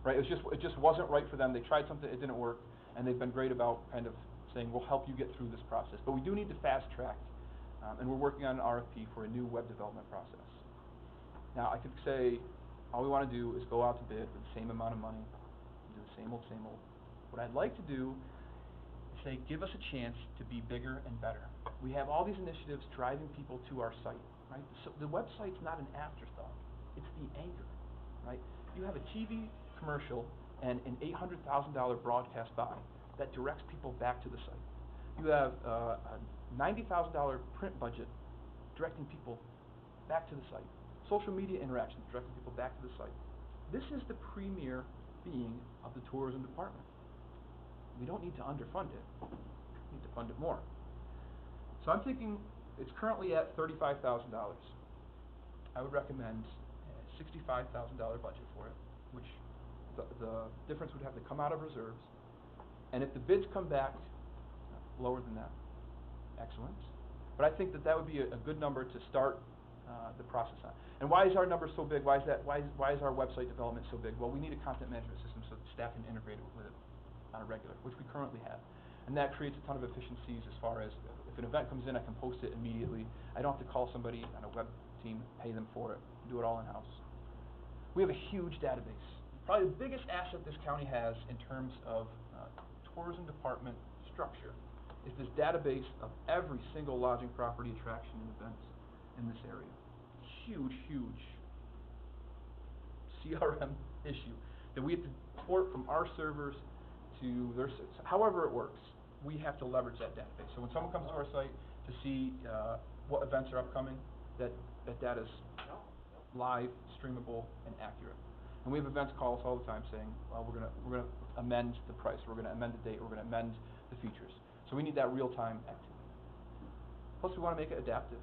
Right? It just wasn't right for them. They tried something, it didn't work, and they've been great about kind of saying, we'll help you get through this process. But we do need to fast track, and we're working on an RFP for a new web development process. Now, I could say, all we want to do is go out to bid for the same amount of money, do the same old, same old. What I'd like to do is say, give us a chance to be bigger and better. We have all these initiatives driving people to our site, right? So the website's not an afterthought, it's the anchor, right? You have a TV commercial and an $800,000 broadcast buy that directs people back to the site. You have a $90,000 print budget directing people back to the site. Social media interactions directing people back to the site. This is the premier being of the tourism department. We don't need to underfund it. We need to fund it more. So I'm thinking it's currently at $35,000. I would recommend a $65,000 budget for it, which the difference would have to come out of reserves. And if the bids come back lower than that, excellent. But I think that would be a good number to start the process on. And why is our number so big? Why is our website development so big? Well, we need a content management system so that staff can integrate with it on a regular, which we currently have. And that creates a ton of efficiencies as far as if an event comes in, I can post it immediately. I don't have to call somebody on a web team, pay them for it, do it all in-house. We have a huge database. Probably the biggest asset this county has in terms of tourism department structure is this database of every single lodging property, attraction, and events in this area. Huge, huge CRM issue that we have to port from our servers to their servers. However it works, we have to leverage that database. So when someone comes to our site to see what events are upcoming, that data is live, streamable, and accurate. And we have events call us all the time saying, well, we're gonna amend the price, we're gonna amend the date, we're gonna amend the features. So we need that real-time activity. Plus, we want to make it adaptive.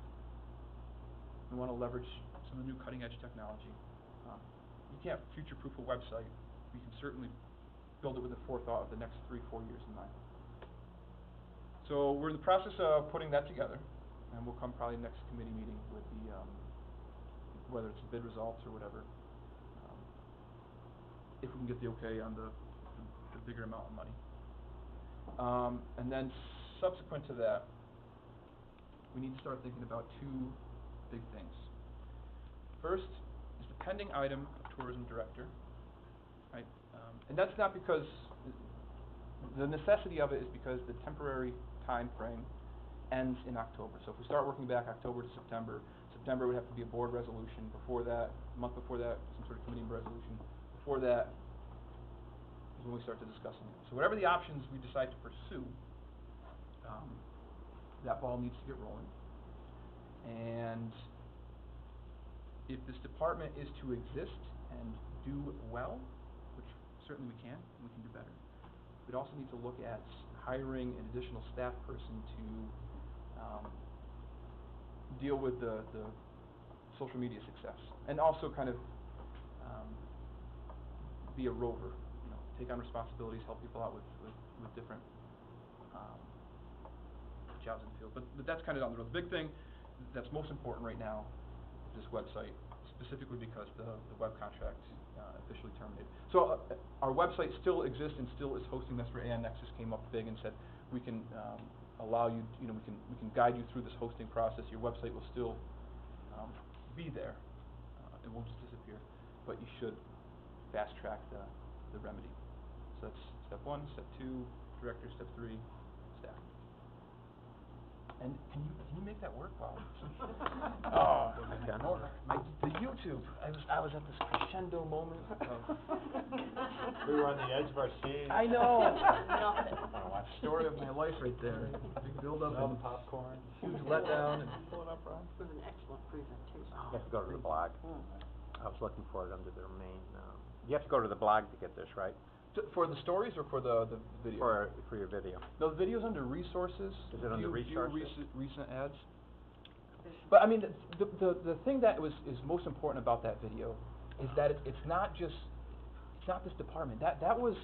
We want to leverage some of the new cutting-edge technology. You can't future-proof a website. You can certainly build it with the forethought of the next 3-4 years in mind. So we're in the process of putting that together, and we'll come probably next committee meeting with the whether it's the bid results or whatever. If we can get the okay on the bigger amount of money. And then subsequent to that, we need to start thinking about two big things. First is the pending item of tourism director, right? And that's not because, the necessity of it is because the temporary time frame ends in October. So if we start working back October to September, September would have to be a board resolution. Before that, a month before that, some sort of committee resolution. Before that is when we start to discussing it. So whatever the options we decide to pursue, that ball needs to get rolling. And if this department is to exist and do well, which certainly we can do better, we'd also need to look at hiring an additional staff person to deal with the social media success, and also kind of be a rover, take on responsibilities, help people out with different jobs in the field. But that's kind of down the road. The big thing that's most important right now is this website, specifically because the web contract officially terminated. So our website still exists and still is hosting. That's where AN Nexus came up big and said we can allow you, we can guide you through this hosting process. Your website will still be there. It won't just disappear, but you should fast track the remedy. So that's step 1, step 2, director, step 3, staff. And can you make that work, Bob? Oh, the YouTube. I was at this crescendo moment of. We were on the edge of our seat. I know. Nothing. Story of my life right there. Big build up All and the popcorn. huge letdown. And Pull it up, Ron. It was an excellent presentation. You have to go to the blog. Mm. I was looking for it under their main, you have to go to the blog to get this, right? for the stories or for the video? For your video. No, the video's under resources. Is it under resources? Recent ads. But I mean, the thing that is most important about that video is that it's not this department. That was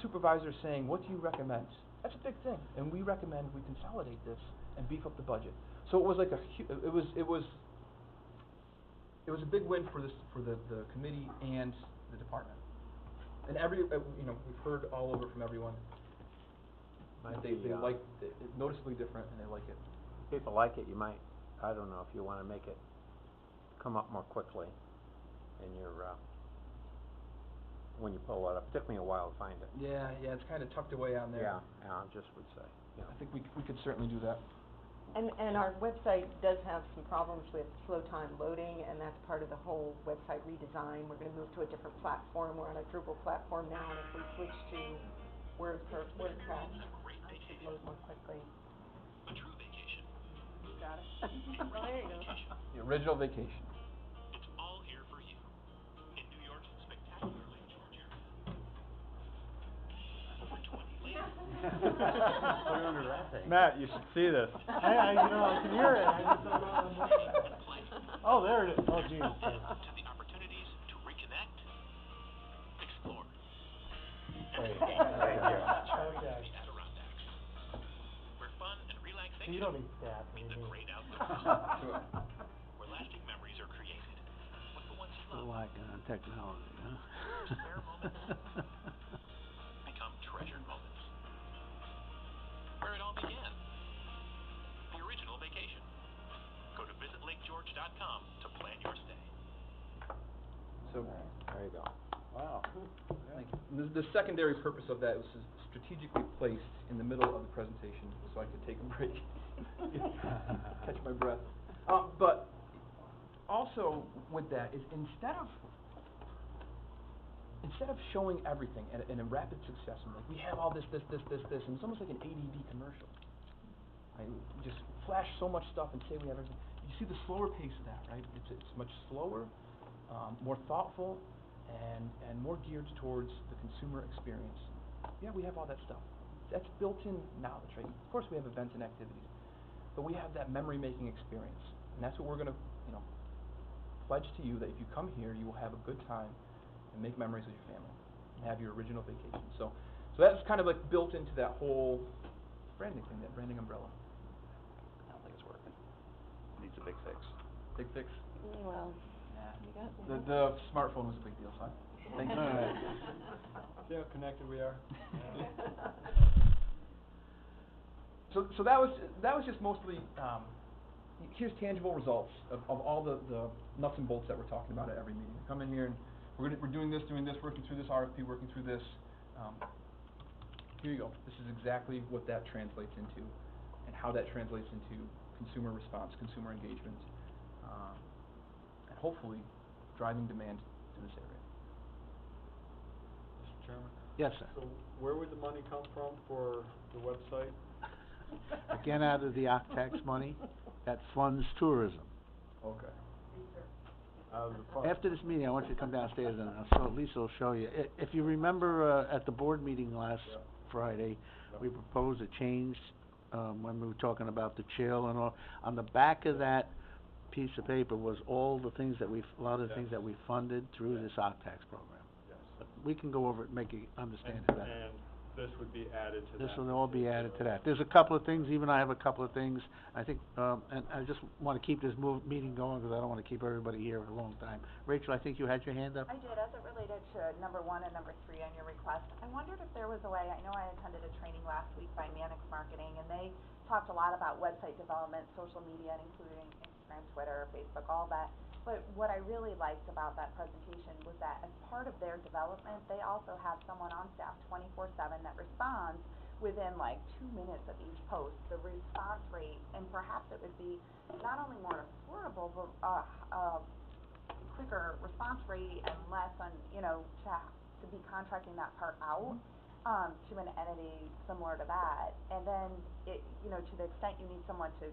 supervisors saying, what do you recommend? That's a big thing, and we recommend we consolidate this and beef up the budget. So it was like it was a big win for the committee and the department. And we've heard all over from everyone. Might They be, like, it's noticeably different and they like it. people like it, you might, I don't know, if you wanna make it come up more quickly in your, when you pull it up, it took me a while to find it. Yeah, it's kinda tucked away on there. Yeah, I just would say, you know. I think we could certainly do that. And our website does have some problems with slow time loading, and that's part of the whole website redesign. We're gonna move to a different platform. We're on a Drupal platform now, and if we switch to WordPress, it should load more quickly. Got it. Oh, there you go. The original vacation. Put it under that thing. Matt, you should see this. I can hear it, I just don't know. Oh, there it is, oh, Jesus. There you go. Okay. So you don't need staff, you need me. Still lacking on technology, huh? So, There you go. Wow. thank you. The secondary purpose of that was strategically placed in the middle of the presentation so I could take a break. Catch my breath. But also with that is instead of showing everything in a rapid succession, like we have all this, and it's almost like an ADD commercial. Right? We just flash so much stuff and say we have everything. You see the slower pace of that, right? It's much slower, more thoughtful, and more geared towards the consumer experience. Yeah, we have all that stuff. That's built-in knowledge, right? Of course we have events and activities, but we have that memory-making experience, and that's what we're going to, pledge to you, that if you come here, you will have a good time and make memories with your family and have your original vacation. So that's kind of like built into that whole branding thing, that branding umbrella. I don't think it's working. Needs a big fix. Big fix. Well, you got. The smartphone was a big deal, son. Thank you. See how connected we are? So that was just mostly, here's tangible results of all the nuts and bolts that we're talking about at every meeting. We come in here and we're doing this, working through this RFP, working through this. Here you go. This is exactly what that translates into, and how that translates into consumer response, consumer engagement, and hopefully driving demand to this area. Mr. Chairman? Yes, sir. So where would the money come from for the website? Again, out of the OCTAX money, that funds tourism. Okay. Out of the fund. After this meeting, I want you to come downstairs and Lisa will show you. If you remember, at the board meeting last Yeah. Friday, Yep. we proposed a change, when we were talking about the chill and all. On the back of that piece of paper was all the things that a lot of the things Yes. that we funded through Yeah. this OCTAX program. Yes. But we can go over it and make you understand it better. And this would be added to that. This will all be added to that. There's a couple of things, even I have a couple of things, I think, and I just wanna keep this meeting going, because I don't wanna keep everybody here a long time. Rachel, I think you had your hand up? I did, as it related to number 1 and number 3 on your request. I wondered if there was a way, I know I attended a training last week by Mannix Marketing, and they talked a lot about website development, social media, including Instagram, Twitter, Facebook, all that. But what I really liked about that presentation was that as part of their development, they also have someone on staff 24/7 that responds within like 2 minutes of each post. The response rate, and perhaps it would be not only more affordable, but quicker response rate and less on, to be contracting that part out to an entity similar to that. And then to the extent you need someone to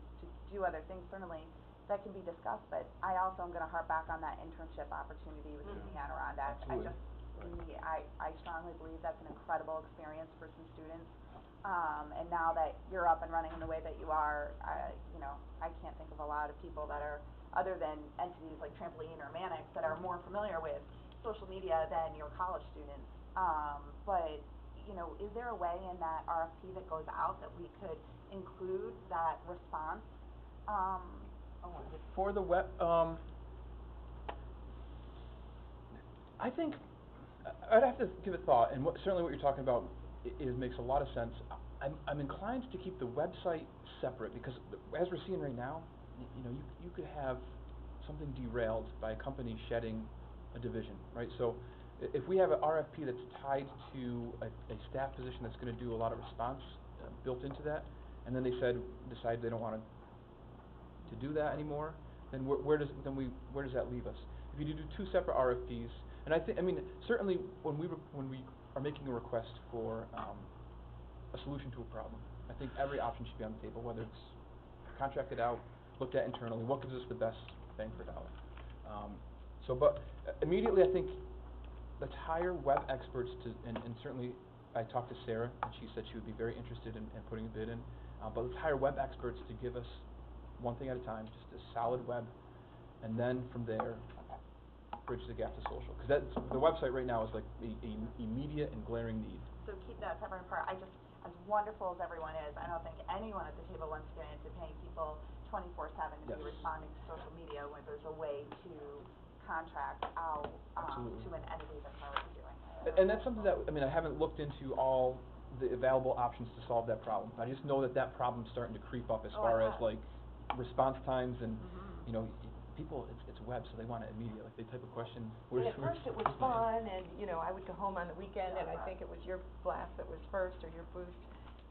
do other things, certainly that can be discussed, but I also am gonna harp back on that internship opportunity with the Adirondack. Absolutely. I strongly believe that's an incredible experience for some students. And now that you're up and running in the way that you are, I can't think of a lot of people that are, other than entities like Trampoline or Mannix, that are more familiar with social media than your college students. But, is there a way in that RFP that goes out that we could include that response? For the web, I think I'd have to give it thought, and certainly what you're talking about makes a lot of sense. I'm inclined to keep the website separate, because as we're seeing right now, you know, you could have something derailed by a company shedding a division, right? So if we have an RFP that's tied to a staff position that's gonna do a lot of response built into that, and then they decide they don't want to do that anymore, then where does that leave us? If you do two separate RFPs, and I mean, certainly when we are making a request for a solution to a problem, I think every option should be on the table, whether it's contracted out, looked at internally, what gives us the best bang per dollar. But immediately I think let's hire web experts and certainly I talked to Sarah, and she said she would be very interested in putting a bid in, but let's hire web experts to give us one thing at a time, just a solid web, and then from there, bridge the gap to social. Because the website right now is like a immediate and glaring need. So keep that separate and apart. As wonderful as everyone is, I don't think anyone at the table wants to get into paying people 24/7 to Yes. be responding to social media when there's a way to contract out Absolutely. to an entity that's already doing it. And that's something that, I mean, I haven't looked into all the available options to solve that problem. I just know that problem's starting to creep up as far as like response times and, you know, people, it's web, so they want it immediate, like they type a question. And at first it was fun, and, you know, I would go home on the weekend, and I think it was your blast that was first, or your boost,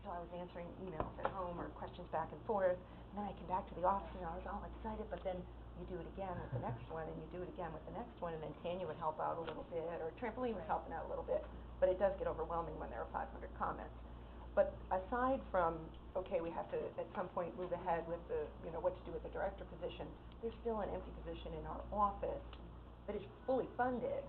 so I was answering emails at home, or questions back and forth, and then I came back to the office, and I was all excited, but then you do it again with the next one, and you do it again with the next one, and then Tanya would help out a little bit, or Trampoline was helping out a little bit, but it does get overwhelming when there are 500 comments. But aside from, okay, we have to at some point move ahead with the, you know, what to do with the director position, there's still an empty position in our office that is fully funded.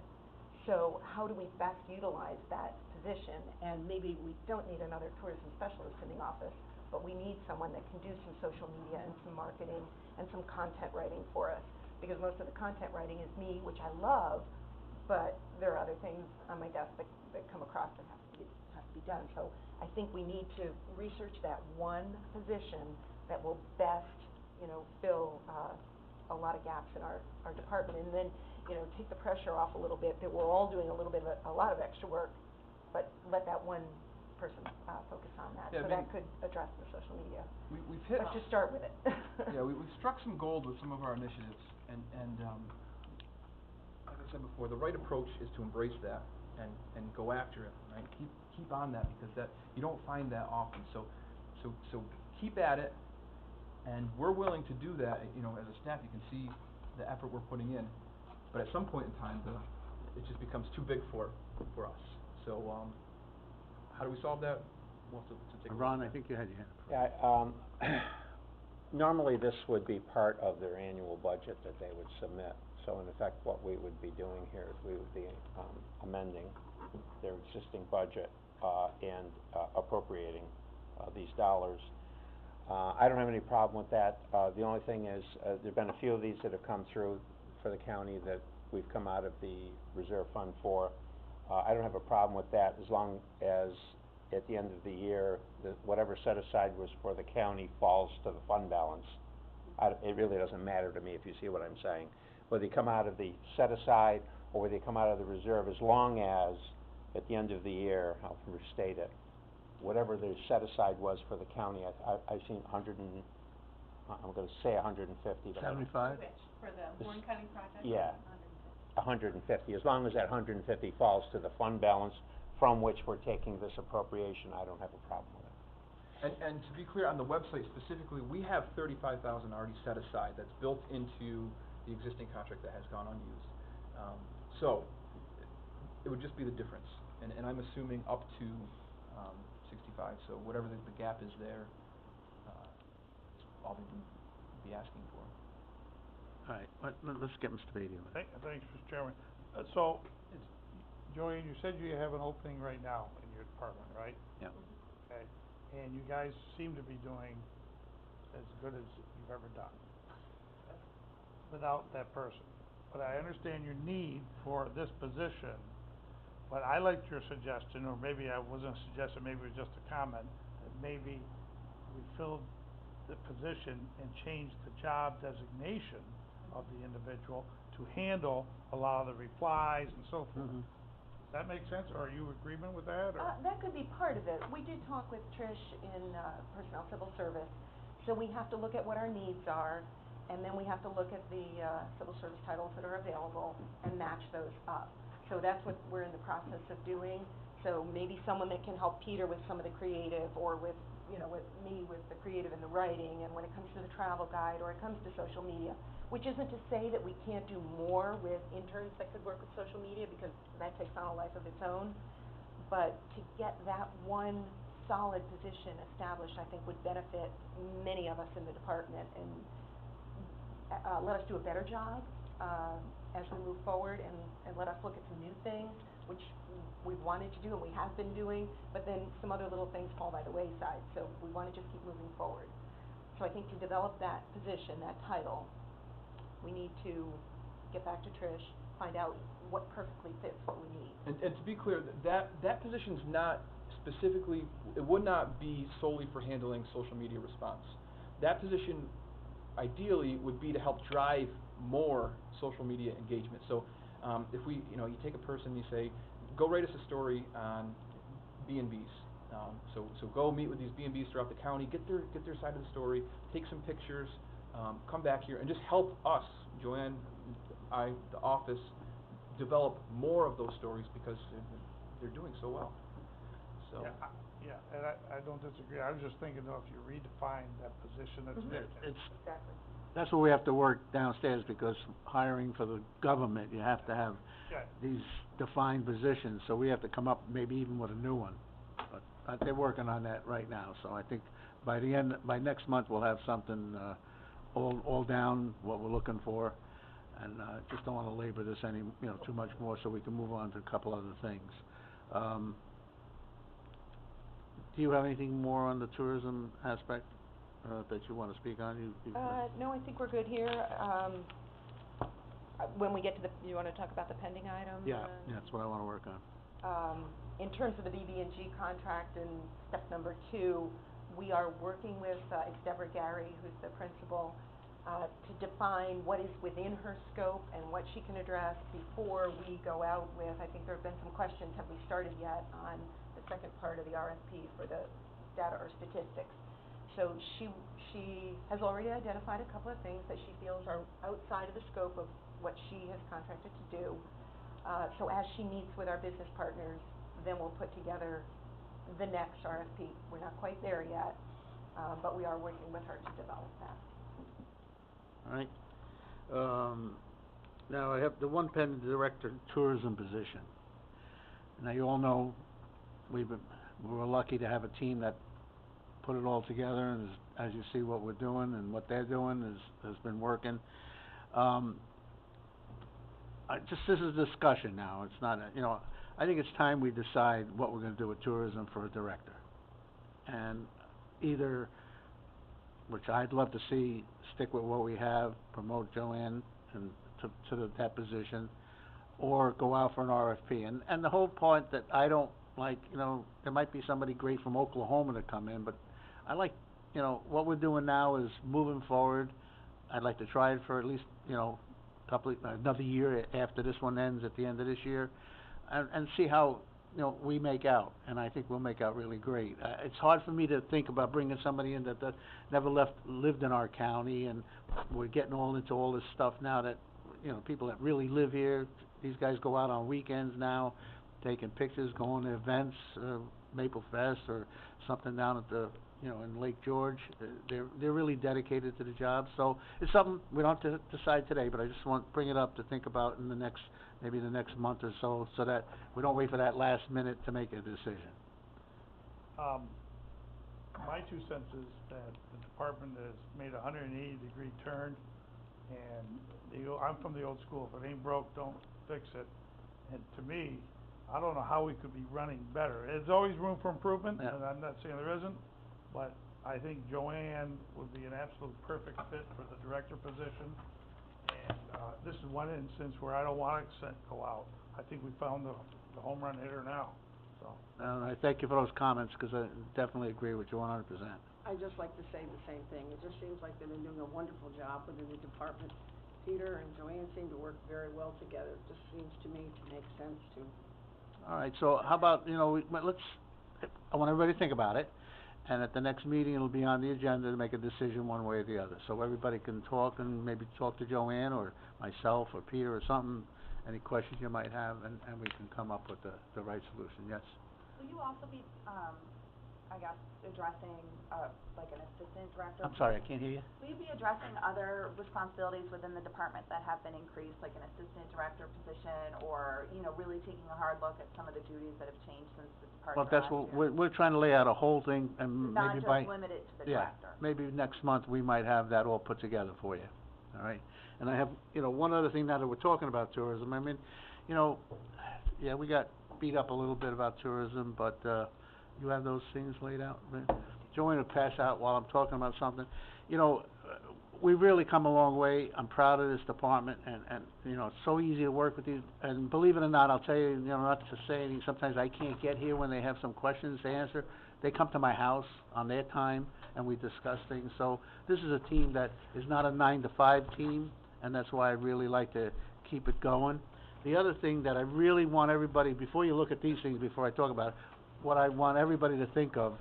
So how do we best utilize that position? And maybe we don't need another tourism specialist in the office, but we need someone that can do some social media and some marketing and some content writing for us. Because most of the content writing is me, which I love, but there are other things on my desk that come across that have to be done. So I think we need to research that one position that will best, you know, fill a lot of gaps in our department, and then, you know, take the pressure off a little bit that we're all doing a lot of extra work, but let that one person focus on that. Yeah, so that could address the social media. We've hit. Let's just start with it. Yeah, we've struck some gold with some of our initiatives, and like I said before, the right approach is to embrace that and go after it, right? Keep on that, because that you don't find that often. So keep at it, and we're willing to do that. You know, as a staff, you can see the effort we're putting in, but at some point in time, it just becomes too big for us. So how do we solve that? We'll have to take a look Ron, at I think you had your hand up. Yeah, normally this would be part of their annual budget that they would submit. So in effect, what we would be doing here is we would be amending their existing budget and appropriating these dollars. I don't have any problem with that. The only thing is, there've been a few of these that have come through for the county that we've come out of the reserve fund for. I don't have a problem with that, as long as at the end of the year, whatever set aside was for the county falls to the fund balance. It really doesn't matter to me, if you see what I'm saying. Whether they come out of the set aside or whether they come out of the reserve, as long as at the end of the year, I'll restate it, whatever the set aside was for the county, I've seen I'm gonna say 150. 75? Which, for the Warren County project? Yeah. 150. 150, as long as that 150 falls to the fund balance from which we're taking this appropriation, I don't have a problem with it. And to be clear, on the website specifically, we have $35,000 already set aside that's built into the existing contract that has gone unused. So it would just be the difference, and I'm assuming up to 65. So whatever the gap is there, is all they would be asking for. All right, let's get Mr. Beatty on it. Thanks, Mr. Chairman. So, Joanne, you said you have an opening right now in your department, right? Yeah. Okay, and you guys seem to be doing as good as you've ever done without that person. But I understand your need for this position, but I liked your suggestion, or maybe I wasn't a suggestion, maybe it was just a comment, that maybe we filled the position and changed the job designation of the individual to handle a lot of the replies and so forth. Mhm. that make sense, or are you in agreement with that, or? That could be part of it. We did talk with Trish in, Personnel Civil Service, so we have to look at what our needs are, and then we have to look at the, civil service titles that are available and match those up. So that's what we're in the process of doing. So maybe someone that can help Peter with some of the creative, or with, with me with the creative and the writing, and when it comes to the travel guide, or it comes to social media. Which isn't to say that we can't do more with interns that could work with social media, because that takes on a life of its own. But to get that one solid position established, I think would benefit many of us in the department, and let us do a better job as we move forward, and let us look at some new things, which we've wanted to do and we have been doing, but then some other little things fall by the wayside, so we want to just keep moving forward. So I think to develop that position, that title, we need to get back to Trish, find out what perfectly fits what we need. And to be clear, that position's not specifically, it would not be solely for handling social media response. That position ideally would be to help drive more social media engagement. So if we, you take a person and you say, go write us a story on B&Bs. So go meet with these B&Bs throughout the county, get their side of the story, take some pictures, come back here and just help us, Joanne, the office, develop more of those stories, because they're doing so well. So. Yeah, and I don't disagree. I was just thinking, though, if you redefine that position that's vacant. Exactly. That's where we have to work downstairs, because hiring for the government, you have to have Yeah. these defined positions, so we have to come up maybe even with a new one. But they're working on that right now, so I think by next month, we'll have something, all down, what we're looking for, and, just don't wanna labor this too much more, so we can move on to a couple other things. Do you have anything more on the tourism aspect, that you wanna speak on? No, I think we're good here. When we get to you wanna talk about the pending item? Yeah, that's what I wanna work on. In terms of the BB&G contract and step number 2, we are working with, it's Deborah Gary, who's the principal, to define what is within her scope and what she can address before we go out with, I think there have been some questions, have we started yet on the second part of the RFP for the data or statistics. So she has already identified a couple of things that she feels are outside of the scope of what she has contracted to do. So as she meets with our business partners, then we'll put together the next RFP. We're not quite there yet, but we are working with her to develop that. All right. Now, I have the one pending director of tourism position. Now, you all know, we were lucky to have a team that put it all together, and as you see what we're doing and what they're doing has been working. This is a discussion now, it's not I think it's time we decide what we're gonna do with tourism for a director. And either, which I'd love to see, stick with what we have, promote Joanne and to that position, or go out for an RFP. And the whole point that I don't like, there might be somebody great from Oklahoma to come in, but I like, what we're doing now is moving forward. I'd like to try it for at least, another year after this one ends at the end of this year, and see how, we make out, and I think we'll make out really great. It's hard for me to think about bringing somebody in that never lived in our county, and we're getting all into all this stuff now that, people that really live here, these guys go out on weekends now, taking pictures, going to events, Maple Fest or something down at the, in Lake George. They're really dedicated to the job, so it's something we don't have to decide today, but I just want to bring it up to think about in maybe the next month or so that we don't wait for that last minute to make a decision. My 2 cents is that the department has made a 180-degree turn, and I'm from the old school, if it ain't broke, don't fix it. And to me, I don't know how we could be running better. There's always room for improvement, Yeah. and I'm not saying there isn't, but I think Joanne would be an absolute perfect fit for the director position. And this is one instance where I don't want to go out. I think we found the home run hitter now, so. I thank you for those comments, because I definitely agree with you 100%. I'd just like to say the same thing. It just seems like they've been doing a wonderful job within the department. Peter and Joanne seem to work very well together. It just seems to me to make sense to All right, so how about, let's, I want everybody to think about it, and at the next meeting, it'll be on the agenda to make a decision one way or the other. So everybody can talk and maybe talk to Joanne or myself or Peter or something, any questions you might have, and we can come up with the right solution, yes? Will you also be, I guess, addressing, like an assistant director? I'm sorry, I can't hear you. Will you be addressing other responsibilities within the department that have been increased, like an assistant director position, or, really taking a hard look at some of the duties that have changed since the department Well, that's last what, year? we're trying to lay out a whole thing, and Not maybe just by, limited to the yeah, director? maybe next month, we might have that all put together for you, all right? And I have, one other thing now that we're talking about tourism, I mean, yeah, we got beat up a little bit about tourism, but, you have those things laid out, right? Joanne will pass out while I'm talking about something. We've really come a long way. I'm proud of this department, and it's so easy to work with these, and believe it or not, I'll tell you, not to say anything, sometimes I can't get here when they have some questions to answer. They come to my house on their time, and we discuss things, so this is a team that is not a 9-to-5 team, and that's why I really like to keep it going. The other thing that I really want everybody, before you look at these things, before I talk about it, what I want everybody to think of,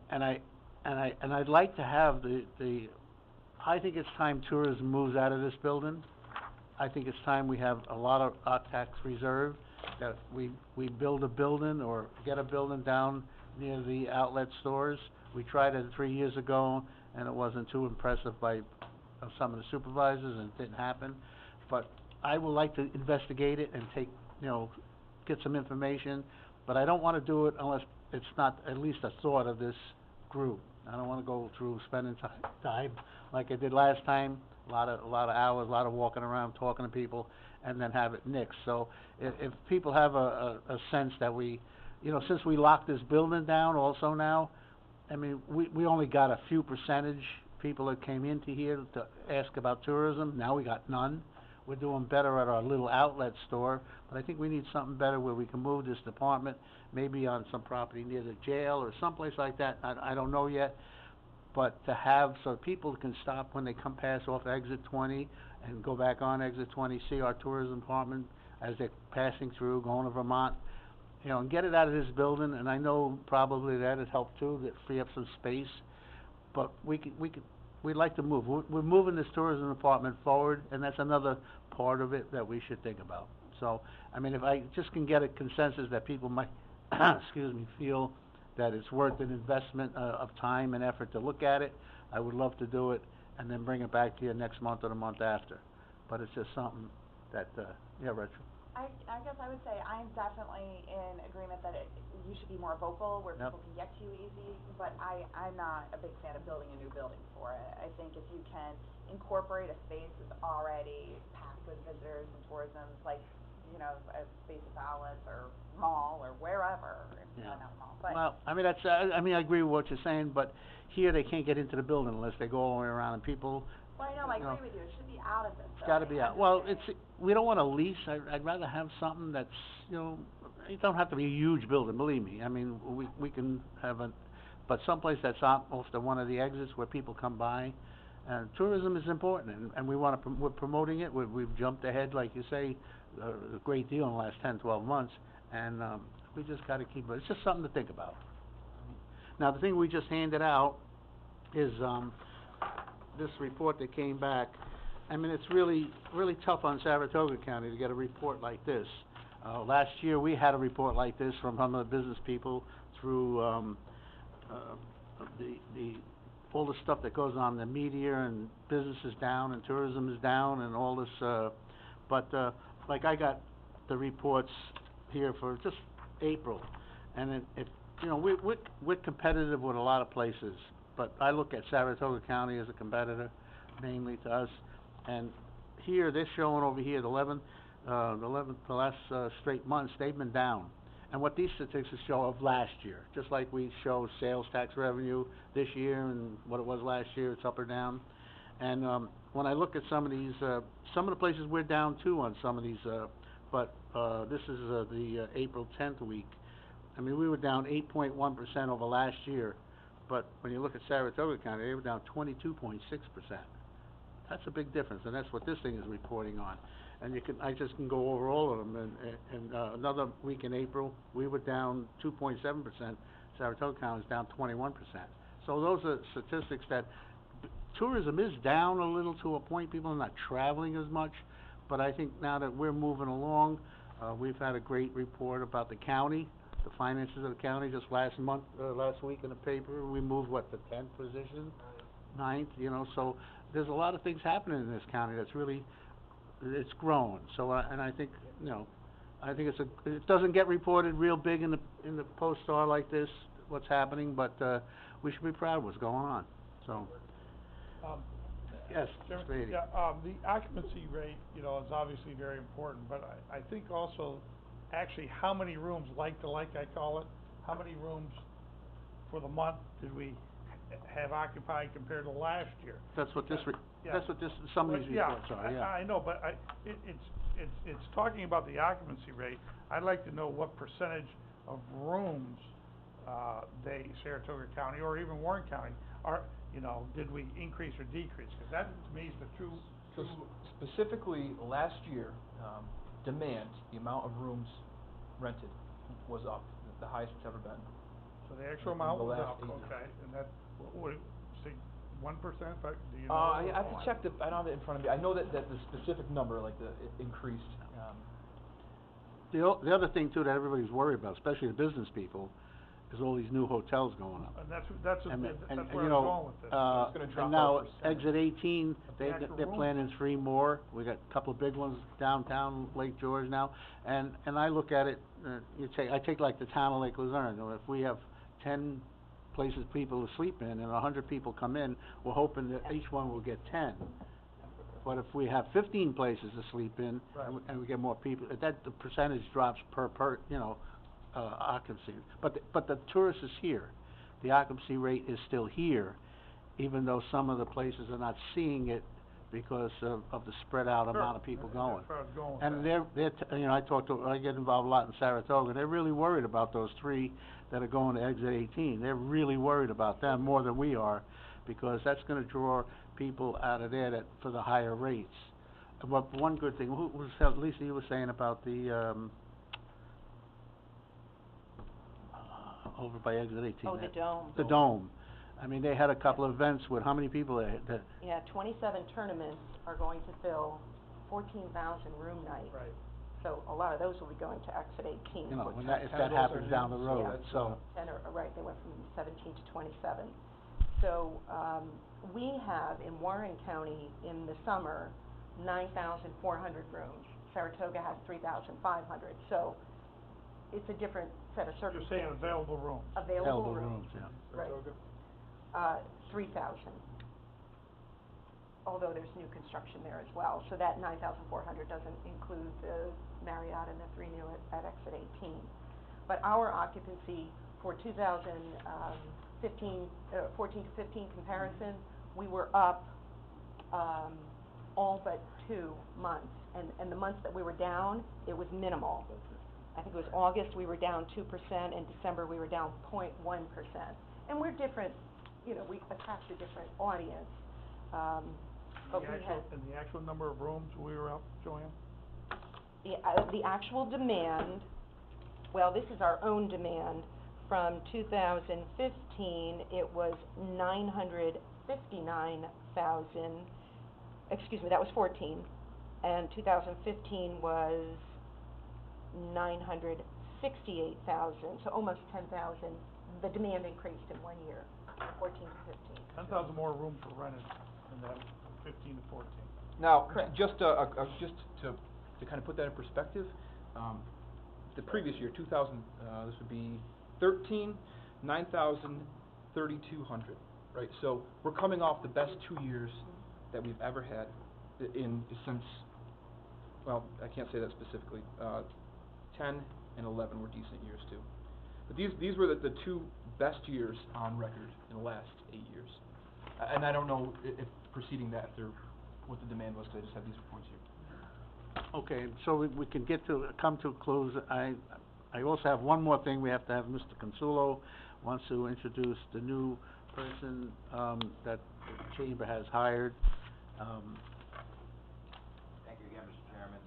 and I'd like to have I think it's time tourism moves out of this building. I think it's time we have a lot of our tax reserve, that we build a building or get a building down near the outlet stores. We tried it 3 years ago, and it wasn't too impressive by some of the supervisors, and it didn't happen. But I would like to investigate it and take, get some information, but I don't wanna do it unless it's not at least a thought of this group. I don't wanna go through spending time like I did last time, a lot of hours, a lot of walking around, talking to people, and then have it nixed. So if people have a sense that we, since we locked this building down also now, I mean, we only got a few percentage people that came into here to ask about tourism. Now we got none. We're doing better at our little outlet store, but I think we need something better where we can move this department, maybe on some property near the jail or someplace like that. I don't know yet, but to have, so people can stop when they come past off exit 20 and go back on exit 20, see our tourism department as they're passing through, going to Vermont, and get it out of this building. And I know probably that'd help too, that free up some space, but we'd like to move. We're moving this tourism department forward, and that's another part of it that we should think about. So, I mean, if I just can get a consensus that people might, feel that it's worth an investment of time and effort to look at it, I would love to do it, and then bring it back to you next month or the month after. But it's just something that, yeah, Rachel? I guess I would say I'm definitely in agreement that you should be more vocal where Yep. people can get to you easy, but I'm not a big fan of building a new building for it. I think if you can incorporate a space that's already packed with visitors and tourism, like, a space of outlets or mall or wherever, Yeah. not mall, but. Well, I mean, that's, I mean, I agree with what you're saying, but here they can't get into the building unless they go all the way around, and people, Well, I know, I agree with you, it should be out of this it's gotta building. be I'm out. just Well, saying. we don't want a lease. I'd rather have something that's, it don't have to be a huge building, believe me. I mean, we can have but someplace that's off to one of the exits where people come by. And tourism is important, and we're promoting it. We've jumped ahead, like you say, a great deal in the last 10, 12 months, and, we just gotta keep it. It's just something to think about. Now, the thing we just handed out is, this report that came back. I mean, it's really, really tough on Saratoga County to get a report like this. Last year, we had a report like this from some of the business people through, all the stuff that goes on in the media, and business is down, and tourism is down, and all this, but, like, I got the reports here for just April, and we're competitive with a lot of places, but I look at Saratoga County as a competitor, mainly to us, and here, they're showing over here, the last, straight months, they've been down. And what these statistics show of last year, just like we show sales tax revenue this year and what it was last year, it's up or down. And, when I look at some of these, some of the places we're down too on some of these, but, this is, the April 10th week. I mean, we were down 8.1% over last year, but when you look at Saratoga County, they were down 22.6%. That's a big difference, and that's what this thing is reporting on. And I just can go over all of them, and another week in April, we were down 2.7%, Saratoga County is down 21%. So those are statistics that, tourism is down a little to a point, people are not traveling as much, but I think now that we're moving along, we've had a great report about the county, the finances of the county, just last week in the paper, we moved, the 10th position? Ninth, so there's a lot of things happening in this county that's really, it's growing, so, and I think, I think it doesn't get reported real big in the Post-Star like this, what's happening, but, we should be proud of what's going on, so. Yes, Chairman, Spady. the occupancy rate, is obviously very important, but I think also, actually, how many rooms, like to like I call it, how many rooms for the month did we have occupied compared to last year? That's what this, Yeah. that's what some of these reports are, yeah. I know, but it's talking about the occupancy rate. I'd like to know what percentage of rooms, Saratoga County, or even Warren County, are, did we increase or decrease? Because that, to me, is the true. So specifically, last year, demand, the amount of rooms rented was up, the highest it's ever been. So the actual In amount the was last up, 8 years. okay, and that, what, say, 1%, but do you know? I have to check I don't have it in front of me, I know that the specific number, like it increased, The other thing too that everybody's worried about, especially the business people, is all these new hotels going up. And that's And where I was you know, going with this. It's gonna drop and now our percentage. exit 18, the actual they're rooms. planning 3 more. We got a couple of big ones downtown Lake George now, and I look at it. I take like the town of Lake Luzerne. If we have 10 places people to sleep in, and 100 people come in, we're hoping that each one will get 10. But if we have 15 places to sleep in, Right. and we get more people, the percentage drops per occupancy. But the tourist is here. The occupancy rate is still here, even though some of the places are not seeing it because of the spread out amount of people going. That's where I was going with And that. I get involved a lot in Saratoga, and they're really worried about those 3 that are going to exit 18. They're really worried about them more than we are, because that's gonna draw people out of there for the higher rates. But one good thing, Lisa, you were saying about the, over by exit 18. Oh, the Dome. The Dome. I mean, they had a couple of events with, how many people that? Yeah, 27 tournaments are going to fill 14,000 room nights. Right. So a lot of those will be going to exit 18. If 10 that of those happens are down the new, road, so that's, so. 10 are, right, they went from 17 to 27. So, we have in Warren County in the summer, 9,400 rooms. Saratoga has 3,500, so it's a different set of You're circumstances. saying available rooms. Available rooms, yeah. right. Saratoga? 3,000. Although there's new construction there as well, so that 9,400 doesn't include the Marriott and the 3 new at exit 18. But our occupancy for 14 to 15 comparison, we were up, all but 2 months. And the months that we were down, it was minimal. I think it was August, we were down 2%, and December, we were down 0.1%. And we're different, we attract a different audience. But the actual number of rooms we were up, Joanne? The actual demand, well, this is our own demand. From 2015, it was 959,000, excuse me, that was 14. And 2015 was 968,000, so almost 10,000. The demand increased in 1 year, 14 to 15. 10,000 more rooms were rented in that 15 to 14. Now, Correct. just to kind of put that in perspective, the previous year, 2000, this would be 13, 9,300, right? So we're coming off the best 2 years that we've ever had since, well, I can't say that specifically. 10 and 11 were decent years too. But these were the 2 best years on record in the last 8 years. And I don't know if preceding that, what the demand was, because I just have these reports here. Okay, so we can come to a close. I also have one more thing. We have to have Mr. Consulo wants to introduce the new person, that the chamber has hired. Thank you again, Mr. Chairman.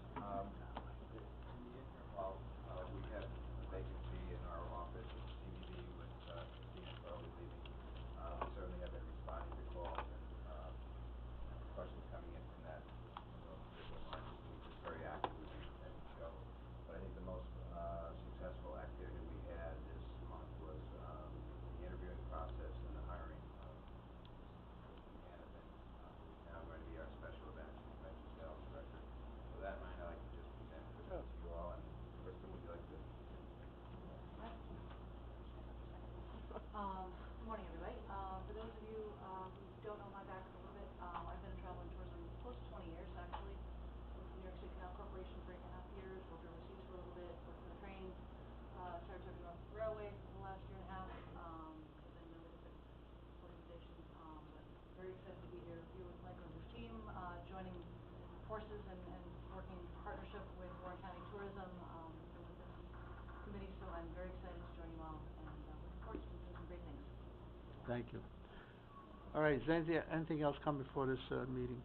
very excited to join you all, and, looking forward to doing some great things. Thank you. All right, is there anything else come before this, meeting?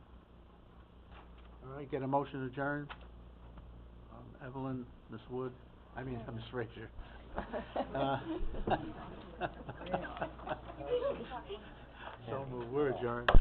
All right, get a motion to adjourn. Evelyn, Ms. Wood, Ms. Frazier. So moved. We're adjourned.